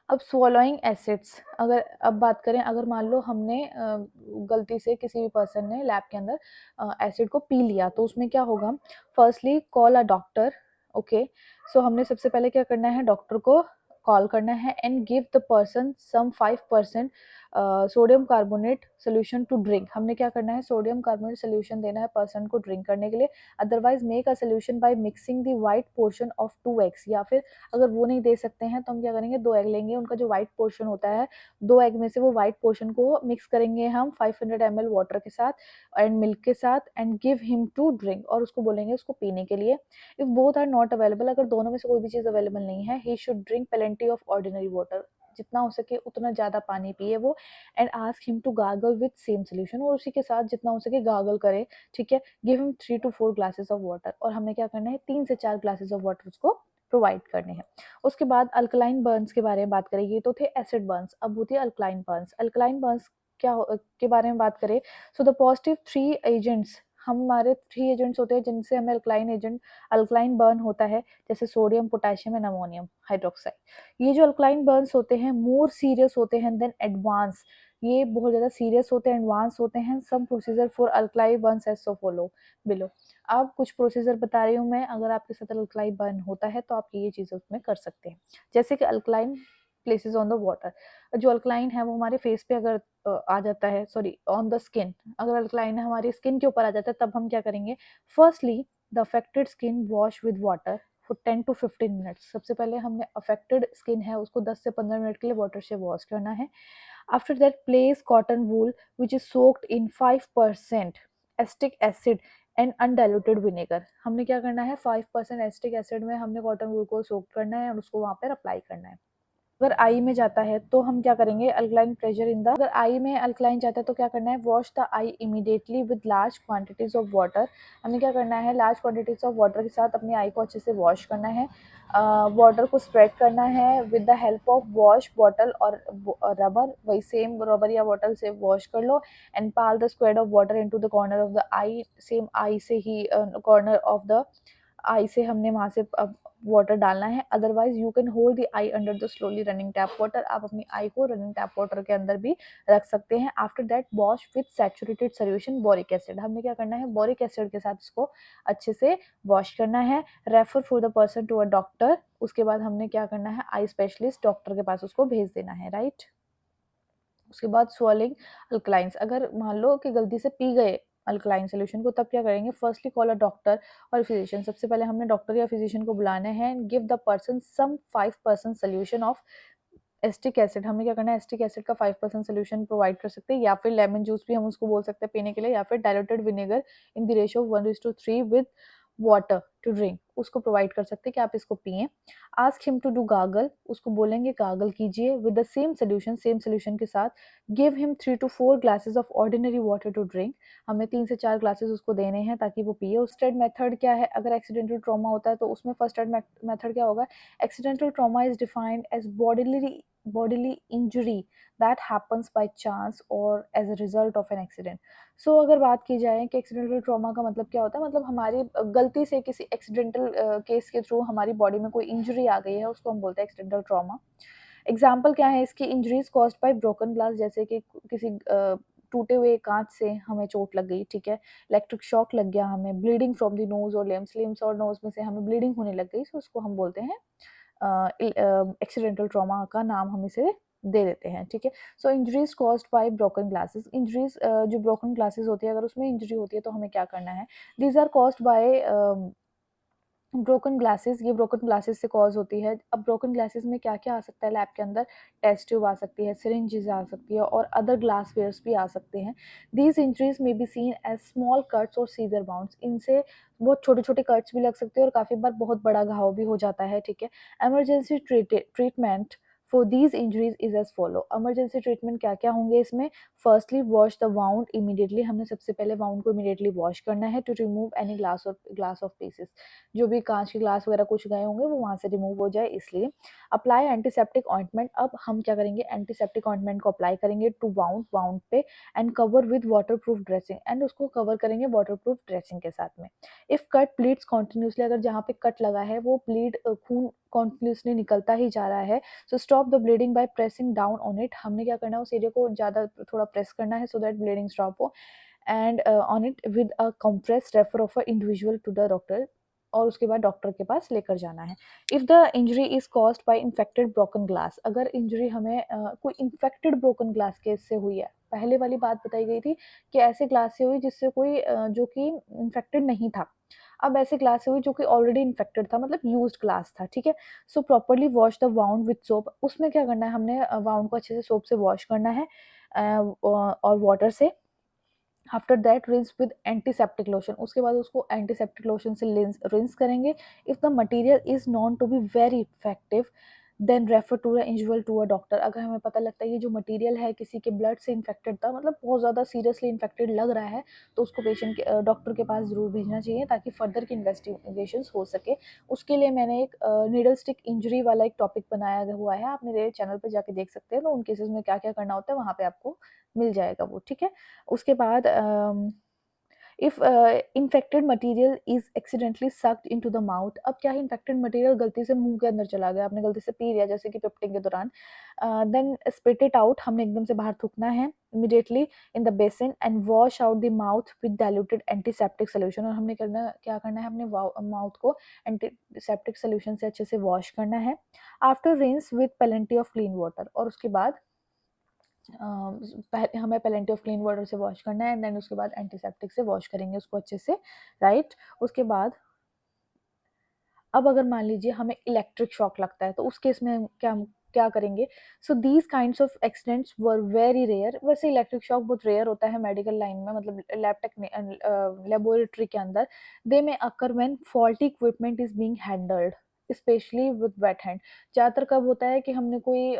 S1: अब स्वॉलोइंग एसिड्स, अगर अब बात करें, अगर मान लो हमने गलती से किसी भी पर्सन ने लैब के अंदर एसिड को पी लिया, तो उसमें क्या होगा, firstly call a doctor. Okay, so हमने सबसे पहले क्या करना है, डॉक्टर को कॉल करना है and give the person some 5% sodium carbonate solution to drink. हमने क्या करना है, सोडियम कार्बोनेट सोल्यूशन देना है पर्सन को ड्रिंक करने के लिए। Otherwise make a solution by mixing the white portion of 2 eggs, या फिर अगर वो नहीं दे सकते हैं तो हम क्या करेंगे, 2 एग लेंगे, उनका जो व्हाइट पोर्शन होता है, 2 एग में से वो व्हाइट पोर्शन को मिक्स करेंगे हम 500 ml वाटर के साथ एंड मिल्क के साथ, and give him to drink, और उसको बोलेंगे उसको पीने के लिए। If both are not available, अगर दोनों में से कोई भी चीज़ अवेलेबल नहीं है, he should drink plenty of ordinary water. जितना हो सके उतना ज़्यादा पानी पिए वो, and ask him to gargle with same solution, और उसी के साथ जितना हो सके गार्गल करे, ठीक है। Give him 3 to 4 glasses of water, और हमें क्या करना है, 3 से 4 ग्लासेस ऑफ वाटर उसको प्रोवाइड करने हैं। उसके बाद अल्कलाइन बर्न्स के बारे में बात करें, ये तो थे एसिड बर्न्स, अब होती है अल्कलाइन बर्न्स। अल्कलाइन बर्न्स के बारे में बात करें, सो द पॉजिटिव 3 एजेंट्स, हमारे 3 एजेंट्स होते हैं जिनसे हमें अल्कलाइन बर्न होता है, जैसे sodium, potassium and ammonium hydroxide. ये जो अल्कलाइन बर्न्स होते हैं मोर सीरियस होते हैं देन एडवांस, ये बहुत ज़्यादा सीरियस होते हैं, एडवांस होते हैं। Some procedure for alkaline burns as so follow below. अब कुछ प्रोसीजर बता रही हूँ मैं, अगर आपके साथ अल्कलाइन बर्न होता है तो आप ये चीज़ें उसमें कर सकते हैं। जैसे कि alkaline places on the water, जो अल्कलाइन है वो हमारे फेस पे अगर आ जाता है, सॉरी ऑन द स्किन, अगर अल्कलाइन है हमारी स्किन के ऊपर आ जाता है, तब हम क्या करेंगे, firstly the affected skin wash with water for 10 to 15 minutes. सबसे पहले हमने अफेक्टेड स्किन है उसको 10 से 15 मिनट के लिए वाटर से वॉश करना है। After that place cotton wool which is soaked in 5% acetic acid and undiluted vinegar. हमने क्या करना है, 5% एस्टिक एसिड में हमने कॉटन वूल को सोक करना है और उसको वहाँ पर अप्लाई करना है। अगर आई में जाता है तो हम क्या करेंगे, अल्कलाइन प्रेशर इन द, अगर आई में अल्कलाइन जाता है तो क्या करना है, wash the I immediately with large quantities of water. हमें क्या करना है, लार्ज क्वांटिटीज ऑफ वाटर के साथ अपनी आई को अच्छे से वॉश करना है। वाटर को स्प्रेड करना है with the help of wash bottle और रबर, वही सेम रबर या बॉटल से वॉश कर लो। And pull the squirt of water into the corner of the eye, same eye से ही कॉर्नर ऑफ द आई से हमने वहां से वाटर डालना है। Otherwise you can hold the eye under the slowly running tap water, आप अपनी आई को रनिंग टैप वाटर के अंदर भी रख सकते हैं। After that wash with saturated solution boric acid. हमने क्या करना है, बोरिक एसिड के साथ इसको अच्छे से वॉश करना है। Refer for the person to a doctor. उसके बाद हमने क्या करना है, आई स्पेशलिस्ट डॉक्टर के पास उसको भेज देना है, राइट। उसके बाद स्वॉलिंग अल्कलाइंस, अगर मान लो कि गलती से पी गए अल्कलाइन सोल्यूशन को, तब क्या करेंगे, फर्स्टली कॉल अ डॉक्टर और फिजिशियन। सबसे पहले हमने डॉक्टर या फिजिशियन को बुलाना है and give the person some 5% solution of acetic acid. हमें क्या करना है, एस्टिक एसिड का 5% सोल्यूशन प्रोवाइड कर सकते हैं, या फिर लेमन जूस भी हम उसको बोल सकते हैं पीने के लिए, या फिर diluted vinegar in the ratio of 1:3 with water to drink, उसको प्रोवाइड कर सकते हैं कि आप इसको पिएं। Ask him to do gargle, उसको बोलेंगे गागल कीजिए विद द सेम सोल्यूशन के साथ। Give him 3 to 4 glasses of ordinary water to drink, हमें 3 से 4 ग्लासेस उसको देने हैं ताकि वो पिए। फर्स्ट एड मेथड क्या है अगर एक्सीडेंटल ट्रॉमा होता है तो उसमें फर्स्ट एड मेथड क्या होगा? Accidental trauma is defined as bodily injury that happens by chance और as a result of an accident. So अगर बात की जाए कि एक्सीडेंटल ट्रॉमा का मतलब क्या होता है, मतलब हमारी गलती से किसी एक्सीडेंटल केस के थ्रू हमारी बॉडी में कोई इंजरी आ गई है, उसको हम बोलते हैं एक्सीडेंटल ट्रॉमा। एग्जाम्पल क्या है इसकी? Injuries caused by broken glass, जैसे कि किसी टूटे हुए कांच से हमें चोट लग गई, ठीक है, इलेक्ट्रिक शॉक लग गया हमें, ब्लीडिंग फ्रॉम द नोज और लिम्स और नोज में से हमें ब्लीडिंग होने लग गई, तो उसको हम बोलते हैं एक्सीडेंटल ट्रॉमा का नाम हम इसे दे देते हैं, ठीक है। So injuries caused by broken glasses, injuries जो ब्रोकन ग्लासेस होती है अगर उसमें इंजरी होती है तो हमें क्या करना है? These are caused by broken glasses, ये ब्रोकन ग्लासेस से कॉज होती है। अब ब्रोकन ग्लासेस में क्या क्या आ सकता है लैब के अंदर? टेस्ट ट्यूब आ सकती है, सिरिंजेस आ सकती है और अदर ग्लास वेयर्स भी आ सकते हैं। दीज इंजरीज में be seen as small cuts और सीवियर बाउंड्स, इनसे बहुत छोटे छोटे कट्स भी लग सकते हैं और काफ़ी बार बहुत बड़ा घाव भी हो जाता है, ठीक है। Emergency treatment for these injuries is as follow, emergency treatment क्या क्या होंगे इसमें? Firstly wash the wound immediately, हमने सबसे पहले वाउंड को इमीडिएटली वॉश करना है to remove any glass of pieces, जो भी कांच के ग्लास वगैरह कुछ गए होंगे वो वहां से रिमूव हो जाए इसलिए। अप्लाई एंटीसेप्टिक ऑइंटमेंट, अब हम क्या करेंगे? एंटीसेप्टिक ऑइंटमेंट को अप्लाई करेंगे टू वाउंड पे and cover with waterproof dressing, and उसको कवर करेंगे वाटरप्रूफ ड्रेसिंग के साथ में। इफ कट ब्लीड्स कॉन्टिन्यूसली, अगर जहाँ पे कट लगा है वो ब्लीड खून कॉन्टिन्यूसली निकलता ही जा रहा है, so stop the bleeding by pressing down on it, हमने क्या करना है? उस एरिया को ज़्यादा थोड़ा प्रेस करना है सो दैट ब्लीडिंग स्टॉप हो। And on it with a compress refer of a individual to the doctor, और उसके बाद डॉक्टर के पास लेकर जाना है। If the injury is caused by infected broken glass, अगर इंजरी हमें कोई इन्फेक्टेड ब्रोकन ग्लास केस से हुई है, पहले वाली बात बताई गई थी कि ऐसे ग्लास से हुई जिससे कोई जो कि इन्फेक्टेड नहीं था, अब ऐसे ग्लास से हुई जो कि ऑलरेडी इन्फेक्टेड था, मतलब यूज्ड ग्लास था, ठीक है। So properly wash the wound with soap, उसमें क्या करना है? हमने वाउंड को अच्छे से सोप से वॉश करना है और वाटर से। After that rinse with antiseptic lotion, उसके बाद उसको एंटीसेप्टिक लोशन से रिंस करेंगे। If the material is known to be very effective then refer to the individual to a doctor, अगर हमें पता लगता है ये जो मटेरियल है किसी के ब्लड से इन्फेक्टेड था, मतलब बहुत ज़्यादा सीरियसली इन्फेक्टेड लग रहा है, तो उसको पेशेंट के डॉक्टर के पास ज़रूर भेजना चाहिए ताकि फर्दर की इन्वेस्टिगेशन हो सके। उसके लिए मैंने एक नीडल स्टिक इंजरी वाला एक टॉपिक बनाया हुआ है, आप मेरे चैनल पर जाके देख सकते हैं, तो उन केसेस में क्या क्या करना होता है वहाँ पे आपको मिल जाएगा वो, ठीक है। उसके बाद if infected material is accidentally sucked into the mouth, अब क्या है? इन्फेक्टेड मटेरियल गलती से मुंह के अंदर चला गया, आपने गलती से पी लिया जैसे कि पिप्टिंग के दौरान, देन स्पिट इट आउट, हमने एकदम से बाहर थूकना है immediately in the basin and wash out the mouth with diluted antiseptic solution, और हमने क्या करना है? अपने माउथ को एंटीसेप्टिक सोल्यूशन से अच्छे से वॉश करना है। After rinse with plenty of clean water, और उसके बाद हमें पेलेंटी ऑफ क्लीन वाटर से वॉश करना है एंड देन उसके बाद एंटीसेप्टिक से वॉश करेंगे उसको अच्छे से, राइट। उसके बाद अब अगर मान लीजिए हमें इलेक्ट्रिक शॉक लगता है तो उस केस में क्या क्या करेंगे? So these kinds of accidents were very rare, वैसे इलेक्ट्रिक शॉक बहुत रेयर होता है मेडिकल लाइन में, मतलब लेबोरेटरी के अंदर। दे में occur when faulty equipment is being handled specially with weight hand, ज़्यादातर कब होता है कि हमने कोई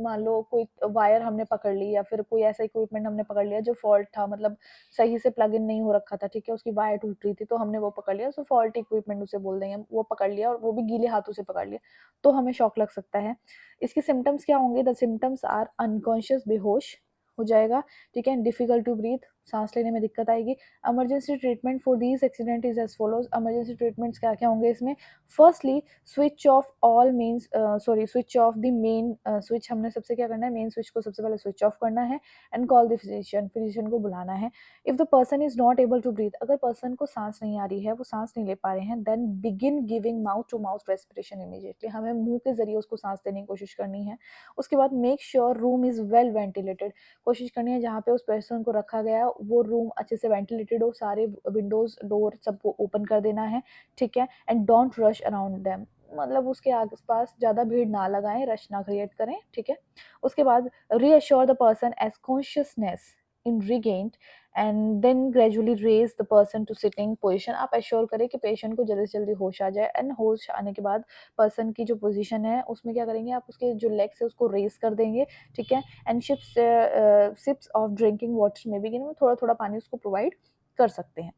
S1: मान लो कोई वायर हमने पकड़ ली या फिर कोई ऐसा इक्विपमेंट हमने पकड़ लिया जो फॉल्ट था, मतलब सही से प्लग इन नहीं हो रखा था, ठीक है, उसकी वायर टूट रही थी तो हमने वो पकड़ लिया, सो फॉल्ट इक्विपमेंट उसे बोल देंगे, वो पकड़ लिया और वो भी गीले हाथों से पकड़ लिया तो हमें शॉक लग सकता है। इसके सिम्टम्स क्या होंगे? द सिम्टम्स आर अनकॉन्शियस, बेहोश हो जाएगा, ठीक है, डिफिकल्ट टू ब्रीथ, सांस लेने में दिक्कत आएगी। Emergency treatment for these accident is as follows, emergency treatments क्या क्या होंगे इसमें? Firstly switch off all mains switch off the main switch, हमने सबसे क्या करना है? मेन स्विच को सबसे पहले स्विच ऑफ करना है एंड कॉल द फिजिशियन को बुलाना है। If the person is not able to breathe, अगर पर्सन को सांस नहीं आ रही है, वो सांस नहीं ले पा रहे हैं, then begin giving mouth to mouth respiration immediately, हमें मुंह के जरिए उसको सांस देने की कोशिश करनी है। उसके बाद make sure room is well ventilated, कोशिश करनी है जहाँ पे उस पर्सन को रखा गया वो रूम अच्छे से वेंटिलेटेड हो, सारे विंडोज डोर सबको ओपन कर देना है, ठीक है। And don't rush around them, मतलब उसके आसपास ज़्यादा भीड़ ना लगाएं, रश ना क्रिएट करें, ठीक है। उसके बाद reassure the person as consciousness in regained and then gradually raise the person to sitting position. आप एश्योर करें कि पेशेंट को जल्दी से जल्दी होश आ जाए एंड होश आने के बाद पर्सन की जो पोजीशन है उसमें क्या करेंगे, आप उसके जो लेग्स है उसको रेस कर देंगे, ठीक है, and sips of drinking water में भी थोड़ा थोड़ा पानी उसको प्रोवाइड कर सकते हैं।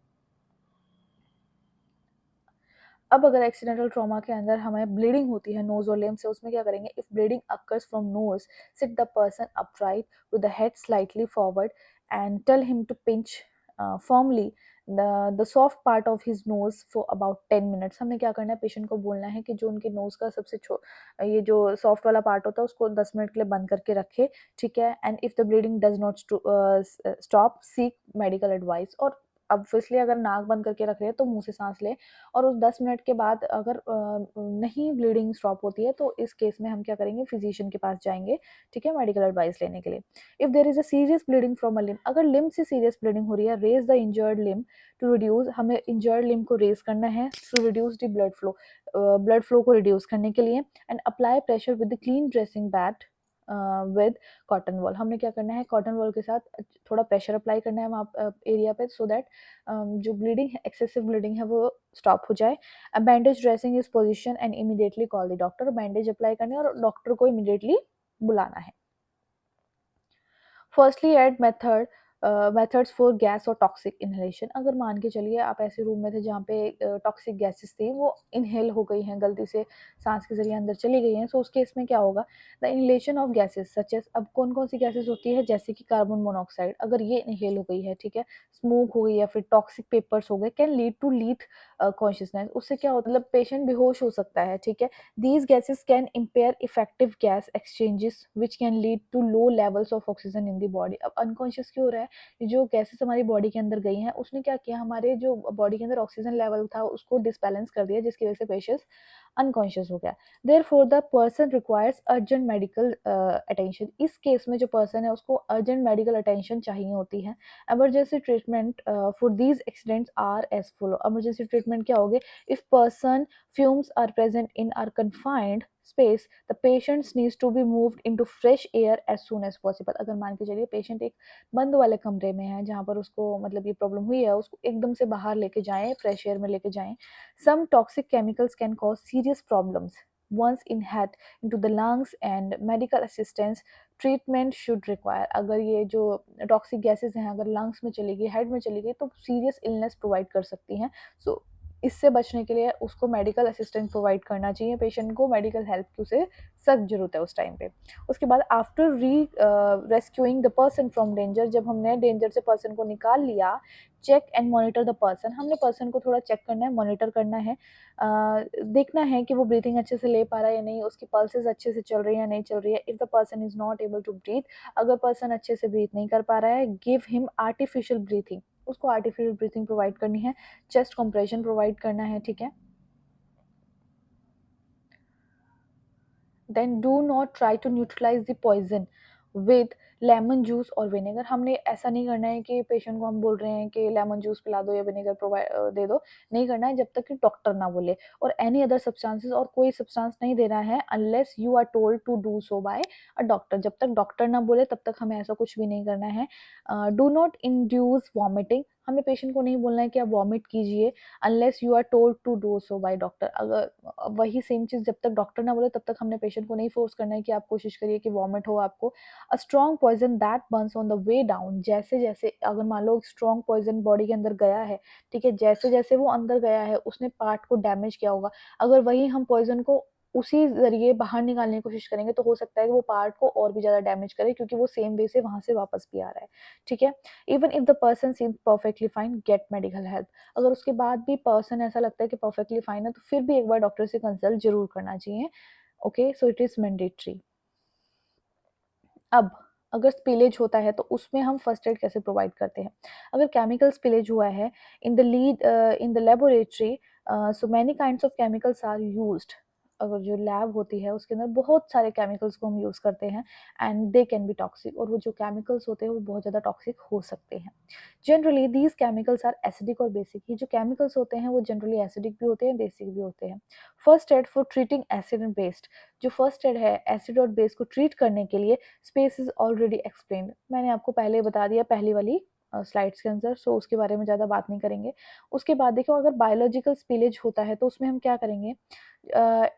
S1: अब अगर एक्सीडेंटल ट्रॉमा के अंदर हमें ब्लीडिंग होती है नोज और लिम्ब से, उसमें क्या करेंगे, if bleeding occurs from nose, sit the person upright with the head slightly forward and tell him to pinch firmly the soft part of his nose for about 10 minutes. हमने क्या करना है, पेशेंट को बोलना है कि जो उनके नोज का सबसे ये जो सॉफ्ट वाला पार्ट होता है उसको 10 मिनट के लिए बंद करके रखे, ठीक है, and if the bleeding does not stop seek medical advice. और ऑब्वियसली अगर नाक बंद करके रख रहे हैं तो मुंह से सांस लें, और उस 10 मिनट के बाद अगर नहीं ब्लीडिंग स्टॉप होती है तो इस केस में हम क्या करेंगे, फिजिशियन के पास जाएंगे, ठीक है, मेडिकल एडवाइस लेने के लिए। If there is a serious bleeding from a limb, अगर लिम्ब से सीरियस ब्लीडिंग हो रही है, raise the injured limb to reduce, हमें इंजर्ड लिम्ब को रेज करना है to reduce the blood flow को रिड्यूस करने के लिए, and apply pressure with the clean dressing pad with cotton wool. हमने क्या करना है, कॉटन वॉल के साथ थोड़ा प्रेशर अप्लाई करना है वहाँ एरिया पे, सो दैट जो ब्लीडिंग है, एक्सेसिव ब्लीडिंग है, वो स्टॉप हो जाए। Bandage dressing is position and immediately call the doctor. Bandage apply करने और डॉक्टर को इमीडिएटली बुलाना है। Firstly aid methods for gas और टॉक्सिक इनहेलेशन। अगर मान के चलिए आप ऐसे रूम में थे जहाँ पे टॉक्सिक गैसेस थी, वो इनहेल हो गई हैं, गलती से सांस के जरिए अंदर चली गई हैं, सो उस केस में क्या होगा, the inhalation of gases such as, अब कौन कौन सी गैसेस होती है, जैसे कि कार्बन मोनोऑक्साइड, अगर ये इनहेल हो गई है, ठीक है, स्मोक हो गई या फिर टॉक्सिक पेपर्स हो गए, can lead to lead consciousness. उससे क्या होता है, मतलब पेशेंट बेहोश हो सकता है, ठीक है। These gases can impair effective gas exchanges which can lead to low levels of oxygen in the body। अब अनकॉन्शियस क्यों हो रहा है, ये जो गैसेस हमारी बॉडी के अंदर गई हैं उसने क्या किया, हमारे जो बॉडी के अंदर ऑक्सीजन लेवल था उसको डिसबैलेंस कर दिया, जिसकी वजह से पेशेंट अनकॉन्शियस हो गया। Therefore the person requires urgent medical attention. इस केस में जो पर्सन है उसको अर्जेंट मेडिकल अटेंशन चाहिए होती है। Emergency treatment for these accidents are as follow. Emergency treatment क्या होगे, if person fumes are present in our confined space, the patient needs to be moved into fresh air as soon as possible। अगर मान के चलिए पेशेंट एक बंद वाले कमरे में है जहाँ पर उसको मतलब ये प्रॉब्लम हुई है, उसको एकदम से बाहर लेके जाएं, फ्रेश एयर में लेके जाएं। Some toxic chemicals can cause serious problems once inhaled into the lungs and medical assistance treatment should require। अगर ये जो टॉक्सिक गैसेस हैं अगर लंग्स में चली गई, हेड में चली गई, तो सीरियस इलनेस प्रोवाइड कर सकती हैं। सो इससे बचने के लिए उसको मेडिकल असिस्टेंस प्रोवाइड करना चाहिए, पेशेंट को मेडिकल हेल्प की उसे सख्त जरूरत है उस टाइम पे। उसके बाद after rescuing the person from danger, जब हमने डेंजर से पर्सन को निकाल लिया, check and monitor the person, हमने पर्सन को थोड़ा चेक करना है, मॉनिटर करना है, देखना है कि वो ब्रीथिंग अच्छे से ले पा रहा है या नहीं, उसकी पल्सेस अच्छे से चल रही है या नहीं चल रही है। If the person is not able to breathe, अगर पर्सन अच्छे से ब्रीथ नहीं कर पा रहा है, गिव हिम आर्टिफिशियल ब्रीथिंग, उसको आर्टिफिशियल ब्रीथिंग प्रोवाइड करनी है, चेस्ट कंप्रेशन प्रोवाइड करना है, ठीक है। Then do not try to neutralise the poison with lemon juice और विनेगर। हमने ऐसा नहीं करना है कि पेशेंट को हम बोल रहे हैं कि लेमन जूस पिला दो या विनेगर प्रोवाइड दे दो, नहीं करना है जब तक कि डॉक्टर ना बोले। और एनी अदर सब्सटेंसेस, और कोई सब्सटेंस नहीं देना है unless you are told to do so by a doctor. जब तक डॉक्टर ना बोले तब तक हमें ऐसा कुछ भी नहीं करना है। डू नॉट इंड्यूस वॉमिटिंग, हमें पेशेंट को नहीं बोलना है कि आप वॉमिट कीजिए unless you are told to do so by doctor. अगर वही सेम चीज़ जब तक डॉक्टर ना बोले तब तक हमने पेशेंट को नहीं फोर्स करना है कि आप कोशिश करिए कि वॉमिट हो आपको। A strong poison that burns on the way down, जैसे जैसे अगर मान लो स्ट्रॉन्ग पॉइजन बॉडी के अंदर गया है, ठीक है, जैसे जैसे वो अंदर गया है उसने पार्ट को डैमेज किया होगा, अगर वही हम पॉइजन को उसी ज़रिए बाहर निकालने की कोशिश करेंगे तो हो सकता है कि वो पार्ट को और भी ज़्यादा डैमेज करे, क्योंकि वो सेम वे से वहाँ से वापस भी आ रहा है, ठीक है। Even if the person seems perfectly fine, get medical help. अगर उसके बाद भी पर्सन ऐसा लगता है कि परफेक्टली फाइन है तो फिर भी एक बार डॉक्टर से कंसल्ट जरूर करना चाहिए। Okay, so it is mandatory. अब अगर स्पिलेज होता है तो उसमें हम फर्स्ट एड कैसे प्रोवाइड करते हैं। अगर केमिकल स्पिलेज हुआ है in the laboratory, so many kinds of chemicals are used अगर जो लैब होती है उसके अंदर बहुत सारे केमिकल्स को हम यूज़ करते हैं and they can be toxic, और वो जो केमिकल्स होते हैं वो बहुत ज़्यादा टॉक्सिक हो सकते हैं। Generally these chemicals are acidic और बेसिक। ये जो केमिकल्स होते हैं वो जनरली एसिडिक भी होते हैं, बेसिक भी होते हैं। First aid for treating acid and based, जो फर्स्ट एड है एसिड और बेस को ट्रीट करने के लिए, स्पेस इज ऑलरेडी एक्सप्लेन्ड, मैंने आपको पहले बता दिया पहली वाली स्लाइड्स के अंदर, सो उसके बारे में ज़्यादा बात नहीं करेंगे। उसके बाद देखो, अगर बायोलॉजिकल स्पिलेज होता है तो उसमें हम क्या करेंगे,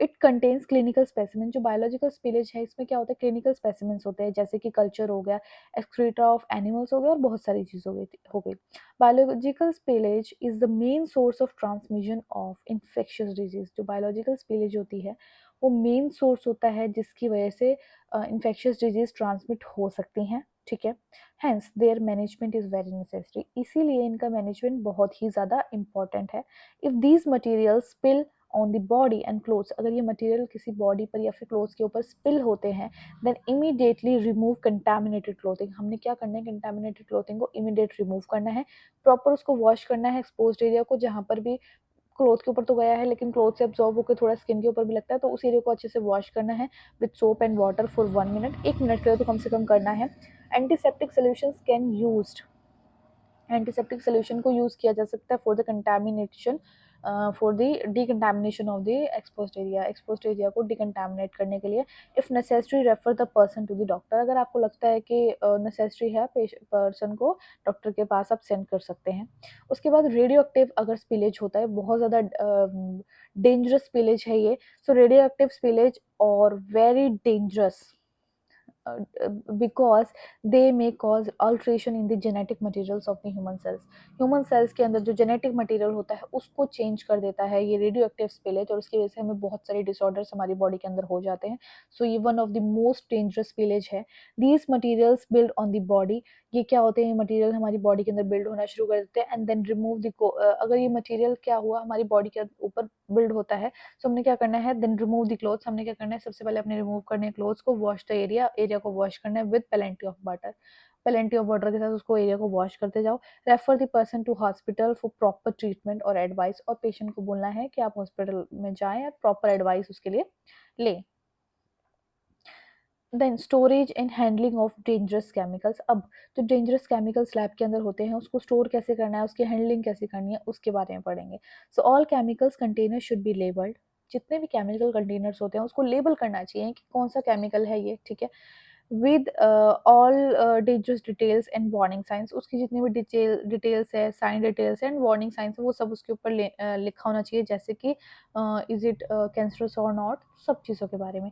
S1: इट कंटेन्स क्लिनिकल स्पेसिमेन। जो बायोलॉजिकल स्पिलेज है इसमें क्या होता है, क्लिनिकल स्पेसिमेंस होते हैं, जैसे कि कल्चर हो गया, एक्सक्रीटा ऑफ एनिमल्स हो गया, और बहुत सारी चीज़ हो गई। Biological spillage is the main source of transmission of infectious disease. जो बायोलॉजिकल स्पिलेज होती है वो मेन सोर्स होता है जिसकी वजह से इन्फेक्शियस डिजीज ट्रांसमिट हो सकती हैं, ठीक है। Hence their management is very necessary, इसीलिए इनका मैनेजमेंट बहुत ही ज़्यादा इंपॉर्टेंट है। If these materials spill on the body and clothes, अगर ये मटेरियल किसी बॉडी पर या फिर क्लोथ्स के ऊपर स्पिल होते हैं, then immediately remove contaminated clothing. हमने क्या करना है, कंटामिनेटेड क्लोथिंग को इमीडिएट रिमूव करना है, प्रॉपर उसको वॉश करना है, एक्सपोज्ड एरिया को, जहाँ पर भी क्लोथ के ऊपर तो गया है लेकिन क्लोथ से एब्जॉर्ब होकर थोड़ा स्किन के ऊपर भी लगता है, तो उस एरिया को अच्छे से वॉश करना है with soap and water for 1 minute, 1 minute के लिए तो कम से कम करना है। Antiseptic solutions can used, antiseptic solution को यूज़ किया जा सकता है for the contamination, for the decontamination of the exposed area को डिकंटामिनेट करने के लिए। If necessary refer the person to the doctor, अगर आपको लगता है कि नेसेसरी है पर्सन को डॉक्टर के पास आप सेंड कर सकते हैं। उसके बाद रेडियो एक्टिव अगर स्पिलेज होता है, बहुत ज़्यादा डेंजरस स्पिलेज है ये, सो रेडियो एक्टिव स्पिलेज और very dangerous because they may cause alteration in the genetic materials of the human cells. Human cells के अंदर जो जेनेटिक मटेरियल होता है उसको चेंज कर देता है ये रेडियो एक्टिव स्पिलेज, और उसकी वजह से हमें बहुत सारे डिसऑर्डर्स हमारी बॉडी के अंदर हो जाते हैं। सो ये one of the most dangerous spillage है। These materials build on the body, ये क्या होते हैं, मटेरियल हमारी बॉडी के अंदर बिल्ड होना शुरू कर देते हैं एंड देन रिमूव द, अगर ये मटेरियल क्या हुआ हमारी बॉडी के ऊपर बिल्ड होता है, सो हमने क्या करना है, देन रिमूव द क्लोथ्स, हमने क्या करना है, सबसे पहले अपने रिमूव करने क्लोथ्स को, वॉश द एरिया को वॉश करना है with plenty of water, plenty of water के साथ उसको एरिया को वॉश करते जाओ। Refer the person to hospital for proper treatment और एडवाइस, और पेशेंट को बोलना है कि आप हॉस्पिटल में जाएं और प्रॉपर एडवाइस उसके लिए लें। Then storage and handling of dangerous chemicals, अब जो डेंजरस केमिकल्स लैब के अंदर होते हैं उसको स्टोर कैसे करना है, उसकी हैंडलिंग कैसे करनी है, उसके बारे में पढ़ेंगे। So all chemicals container should be labelled, जितने भी केमिकल कंटेनर्स होते हैं उसको लेबल करना चाहिए कि कौन सा केमिकल है ये, ठीक है, with all dangerous details and warning signs, उसकी जितनी भी डिटेल्स है, sign details and warning signs वो सब उसके ऊपर लिखा होना चाहिए, जैसे कि इज इट कैंसरस और नॉट, सब चीज़ों के बारे में।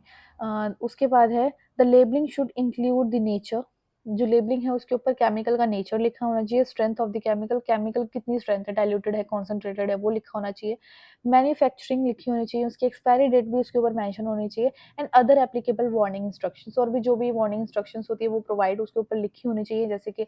S1: उसके बाद है the labelling should include the nature, जो लेबलिंग है उसके ऊपर केमिकल का नेचर लिखा होना चाहिए, strength of the chemical, chemical कितनी स्ट्रेंथ है, डाइल्यूटेड है, कॉन्सेंट्रेटेड है, वो लिखा होना चाहिए। मैन्युफैक्चरिंग लिखी होनी चाहिए, उसकी एक्सपायरी डेट भी उसके ऊपर मेंशन होनी चाहिए, and other applicable warning instructions, और भी जो भी वार्निंग इंस्ट्रक्शंस होती है वो प्रोवाइड उसके ऊपर लिखी होनी चाहिए, जैसे कि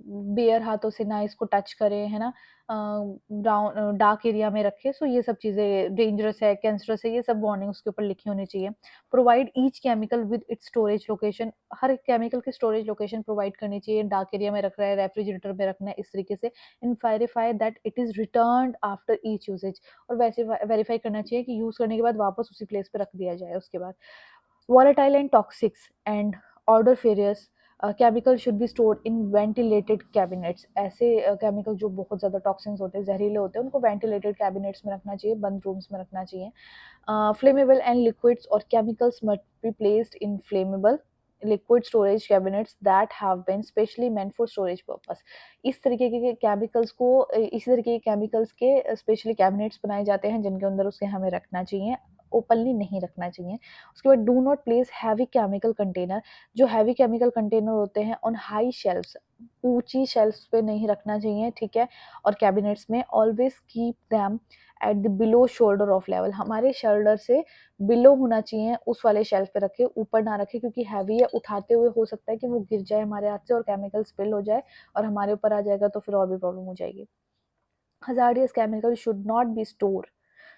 S1: बेयर हाथों से ना इसको टच करें, है ना, ब्राउन डार्क एरिया में रखें, सो ये सब चीज़ें डेंजरस है, कैंसरस है, ये सब वार्निंग उसके ऊपर लिखी होनी चाहिए। Provide each chemical with its storage location, her chemical की स्टोरेज लोकेशन प्रोवाइड करनी चाहिए, डार्क एरिया में रख रहा है, रेफ्रिजरेटर में रखना है, इस तरीके से। And verify that it is return after each usage, और वैसे वेरीफाई करना चाहिए कि यूज़ करने के बाद वापस उसी प्लेस पे रख दिया जाए। उसके बाद volatile and toxics and odoriferous chemical should be stored in ventilated cabinets, ऐसे केमिकल जो बहुत ज़्यादा टॉक्सिन्स होते हैं, जहरीले होते हैं, उनको वेंटिलेटेड कैबिनेट्स में रखना चाहिए, बंद रूम्स में रखना चाहिए। फ्लेमेबल एंड लिक्विड्स और chemicals must be placed in flammable liquid storage cabinets that have been specially meant for storage purpose, इस तरीके के केमिकल्स को, इसी तरीके के केमिकल्स के स्पेशली कैबिनेट्स बनाए जाते हैं जिनके अंदर उसके हमें रखना चाहिए, ओपनली नहीं रखना चाहिए। उसके बाद do not place heavy chemical container, जो हैवी केमिकल कंटेनर होते हैं ऑन हाई शेल्फ्स, ऊंची शेल्फ्स पे नहीं रखना चाहिए, ठीक है, और कैबिनेट्स में always keep them at the below shoulder of level, हमारे शोल्डर से बिलो होना चाहिए, उस वाले शेल्फ पे रखे, ऊपर ना रखे, क्योंकि हैवी है, उठाते हुए हो सकता है कि वो गिर जाए हमारे हाथ से और केमिकल स्पिल हो जाए और हमारे ऊपर आ जाएगा, तो फिर और भी प्रॉब्लम हो जाएगी। Hazardous chemical should not B store,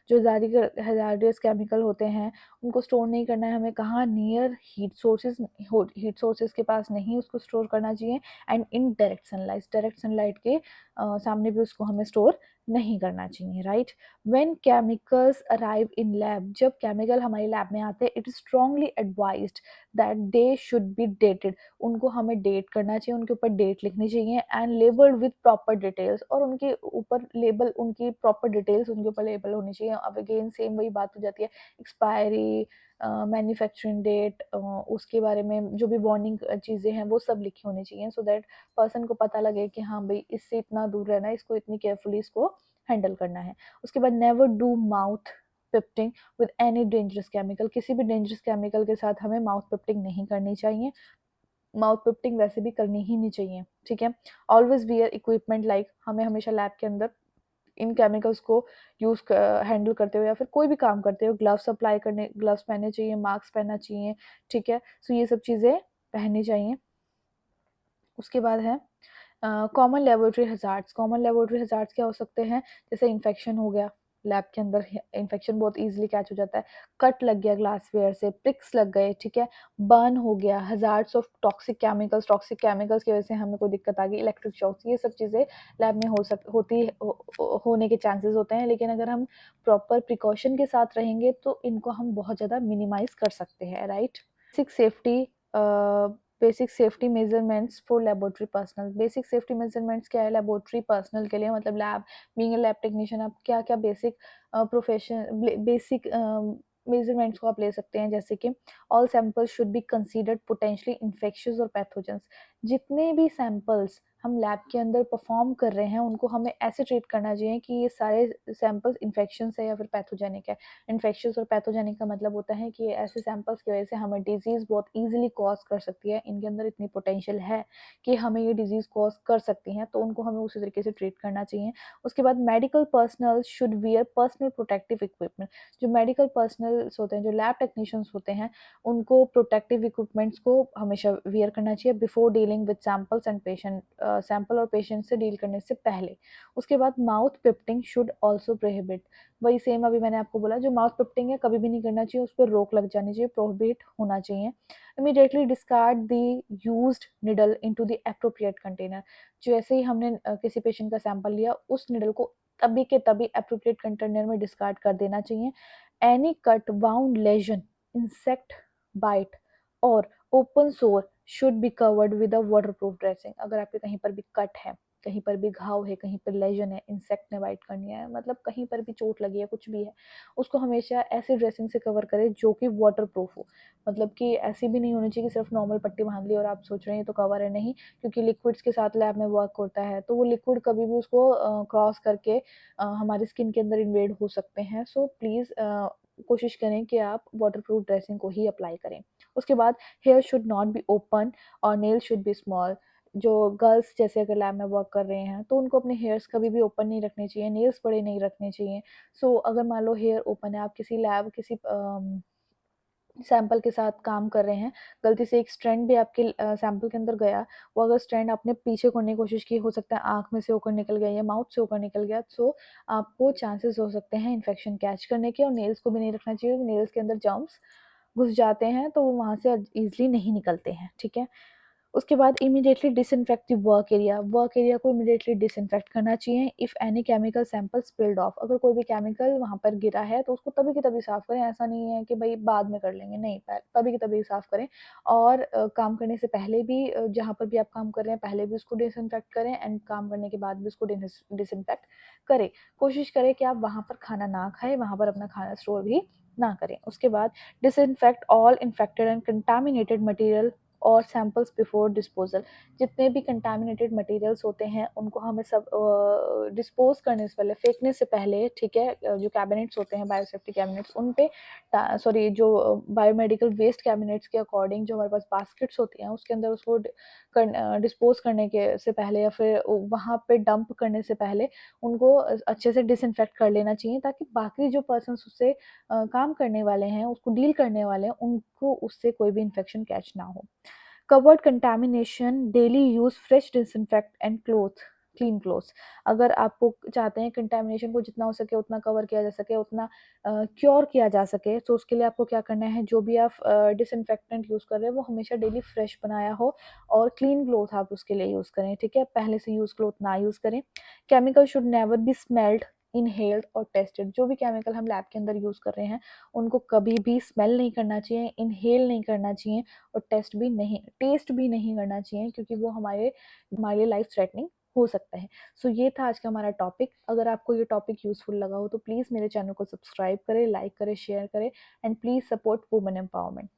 S1: जो हजार्डियस केमिकल होते हैं उनको स्टोर नहीं करना है हमें, कहाँ, नियर हीट सोर्सेज के पास नहीं उसको स्टोर करना चाहिए, एंड इन डायरेक्ट सनलाइट के सामने भी उसको हमें स्टोर नहीं करना चाहिए, right. When chemicals arrive in lab, जब केमिकल हमारी लैब में आते हैं, it is strongly advised that they should be dated, उनको हमें डेट करना चाहिए, उनके ऊपर डेट लिखनी चाहिए, and labelled with proper details, और उनके ऊपर लेबल, उनकी प्रॉपर डिटेल्स उनके ऊपर लेबल होनी चाहिए। अब अगेन सेम वही बात हो जाती है, एक्सपायरी, मैन्युफैक्चरिंग डेट, उसके बारे में जो भी वार्निंग चीज़ें हैं वो सब लिखी होनी चाहिए, सो दैट पर्सन को पता लगे कि हाँ भाई इससे इतना दूर रहना है, इसको इतनी केयरफुली इसको हैंडल करना है। उसके बाद never do mouth pipetting with any dangerous chemical, किसी भी डेंजरस केमिकल के साथ हमें माउथ पिप्टिंग नहीं करनी चाहिए, माउथ पिप्टिंग वैसे भी करनी ही नहीं चाहिए, ठीक है। ऑलवेज वियर इक्विपमेंट, लाइक हमें हमेशा लैब के अंदर इन केमिकल्स को यूज हैंडल करते हुए या फिर कोई भी काम करते हुए ग्लव्स अप्लाई करने, ग्लव्स पहनने चाहिए, मास्क पहनना चाहिए, ठीक है। सो ये सब चीज़ें पहननी चाहिए। उसके बाद है common laboratory hazards. Common laboratory hazards क्या हो सकते हैं, जैसे इन्फेक्शन हो गया, लैब के अंदर इन्फेक्शन बहुत इजीली कैच हो जाता है, कट लग गया ग्लासवेयर से, प्रिक्स लग गए, ठीक है, बर्न हो गया, हजार्ड्स ऑफ टॉक्सिक केमिकल्स की वजह से हमें कोई दिक्कत आ गई, इलेक्ट्रिक शॉक्स, ये सब चीज़ें लैब में होने के चांसेस होते हैं, लेकिन अगर हम प्रॉपर प्रिकॉशन के साथ रहेंगे तो इनको हम बहुत ज़्यादा मिनिमाइज कर सकते हैं, right. Basic safety, basic safety measurements for laboratory personal. Basic safety measurements क्या है लेबोरेटरी पर्सनल के लिए, मतलब lab, being a lab technician, आप क्या क्या बेसिक प्रोफेशन बेसिक मेजरमेंट्स को आप ले सकते हैं, जैसे कि all samples should be considered potentially infectious और पैथोजेंस। जितने भी सैंपल्स हम लैब के अंदर परफॉर्म कर रहे हैं उनको हमें ऐसे ट्रीट करना चाहिए कि ये सारे सैंपल्स इन्फेक्शन है या फिर पैथोजेनिक है। इन्फेक्शियस और पैथोजेनिक का मतलब होता है कि ऐसे सैंपल्स की वजह से हमें डिजीज़ बहुत ईजिली कॉज कर सकती है, इनके अंदर इतनी पोटेंशियल है कि हमें ये डिजीज़ कॉज कर सकती हैं, तो उनको हमें उसी तरीके से ट्रीट करना चाहिए। उसके बाद medical personnel should wear personal protective equipment. जो मेडिकल पर्सनल्स होते हैं, जो लैब टेक्नीशियंस होते हैं, उनको प्रोटेक्टिव इक्विपमेंट्स को हमेशा वियर करना चाहिए before dealing with samples and patient, sample और पेशेंट से डील करने से पहले। उसके बाद माउथ पिप्टिंग शुड ऑल्सो प्रोहिबिट। वही सेम अभी मैंने आपको बोला, जो माउथ पिप्टिंग है कभी भी नहीं करना चाहिए, उस पर रोक लग जानी चाहिए, प्रोहिबिट होना चाहिए। Immediately discard the used needle into the appropriate container. जैसे ही हमने किसी पेशेंट का सैंपल लिया, उस निडल को तभी के तभी एप्रोप्रिएट कंटेनर में डिस्कार्ड कर देना चाहिए। Any cut, wound, lesion, insect bite और open sore should be covered with a waterproof dressing. अगर आपके कहीं पर भी कट है, कहीं पर भी घाव है, कहीं पर लेजन है, इंसेक्ट ने बाइट करनी है, मतलब कहीं पर भी चोट लगी है, कुछ भी है, उसको हमेशा ऐसी ड्रेसिंग से कवर करें जो कि वाटर प्रूफ हो। मतलब कि ऐसी भी नहीं होनी चाहिए कि सिर्फ नॉर्मल पट्टी बांध ली और आप सोच रहे हैं ये तो कवर है, नहीं, क्योंकि लिक्विड्स के साथ लैब में वर्क होता है, तो वो लिक्विड कभी भी उसको क्रॉस करके हमारी स्किन के अंदर इन्वेड हो सकते हैं। सो प्लीज़ कोशिश करें कि आप वाटर प्रूफ ड्रेसिंग को ही अप्लाई करें। उसके बाद hair should not be open और नेल शुड बी स्मॉल। जो गर्ल्स जैसे अगर लैब में वर्क कर रहे हैं तो उनको अपने हेयर्स कभी भी ओपन नहीं रखने चाहिए, नेल्स बड़े नहीं रखने चाहिए। सो अगर मान लो हेयर ओपन है, आप किसी लैब, किसी सैंपल के साथ काम कर रहे हैं, गलती से एक स्ट्रैंड भी आपके सैंपल के अंदर गया, वो अगर स्ट्रैंड आपने पीछे करने की कोशिश की, हो सकता है आँख में से होकर निकल गया या माउथ से होकर निकल गया, सो आपको चांसेस हो सकते हैं इन्फेक्शन कैच करने के। और नेल्स को भी नहीं रखना चाहिए, नेल्स के अंदर जर्म्स घुस जाते हैं तो वो वहाँ से ईजिली नहीं निकलते हैं, ठीक है। उसके बाद immediately disinfect the work area को इमीडिएटली डिसइंफेक्ट करना चाहिए। If any chemical sample spilled of, अगर कोई भी केमिकल वहाँ पर गिरा है तो उसको तभी की तभी साफ़ करें, ऐसा नहीं है कि भाई बाद में कर लेंगे, नहीं, तभी की तभी साफ़ करें। और काम करने से पहले भी जहाँ पर भी आप काम कर रहे हैं पहले भी उसको डिसइंफेक्ट करें, एंड काम करने के बाद भी उसको डिसइंफेक्ट करें। कोशिश करें कि आप वहाँ पर खाना ना खाएं, वहाँ पर अपना खाना स्टोर भी ना करें। उसके बाद disinfect all infected and contaminated material और सैंपल्स बिफोर डिस्पोजल। जितने भी कंटामिनेटेड मटेरियल्स होते हैं उनको हमें सब डिस्पोज करने से पहले, फेंकने से पहले, ठीक है, जो कैबिनेट्स होते हैं बायोसेफ्टी कैबिनेट्स, उन पे सॉरी जो बायोमेडिकल वेस्ट कैबिनेट्स के अकॉर्डिंग जो हमारे पास बास्केट्स होती हैं उसके अंदर उसको डिस्पोज करने के से पहले या फिर वहाँ पे डंप करने से पहले उनको अच्छे से डिसइंफेक्ट कर लेना चाहिए, ताकि बाकी जो पर्सन उससे काम करने वाले हैं, उसको डील करने वाले हैं, उनको उससे कोई भी इन्फेक्शन कैच ना हो। Covered contamination, daily use fresh disinfect and cloth clean clothes. अगर आपको चाहते हैं कंटेमिनेशन को जितना हो सके उतना कवर किया जा सके, उतना क्योर किया जा सके, तो उसके लिए आपको क्या करना है, जो भी आप डिसइंफेक्टेंट यूज़ कर रहे हैं वो हमेशा डेली फ्रेश बनाया हो और क्लीन क्लोथ आप उसके लिए यूज़ करें, ठीक है? पहले से यूज़ क्लोथ ना यूज़ करें। Chemical should never be smelled, inhaled और टेस्टेड। जो भी केमिकल हम लैब के अंदर यूज़ कर रहे हैं उनको कभी भी स्मेल नहीं करना चाहिए, इनहेल नहीं करना चाहिए और टेस्ट भी नहीं करना चाहिए, क्योंकि वो हमारे लिए लाइफ थ्रेटनिंग हो सकता है। सो ये था आज का हमारा टॉपिक। अगर आपको ये टॉपिक यूज़फुल लगा हो तो प्लीज़ मेरे चैनल को सब्सक्राइब करें, लाइक करें, शेयर करें and please support women empowerment.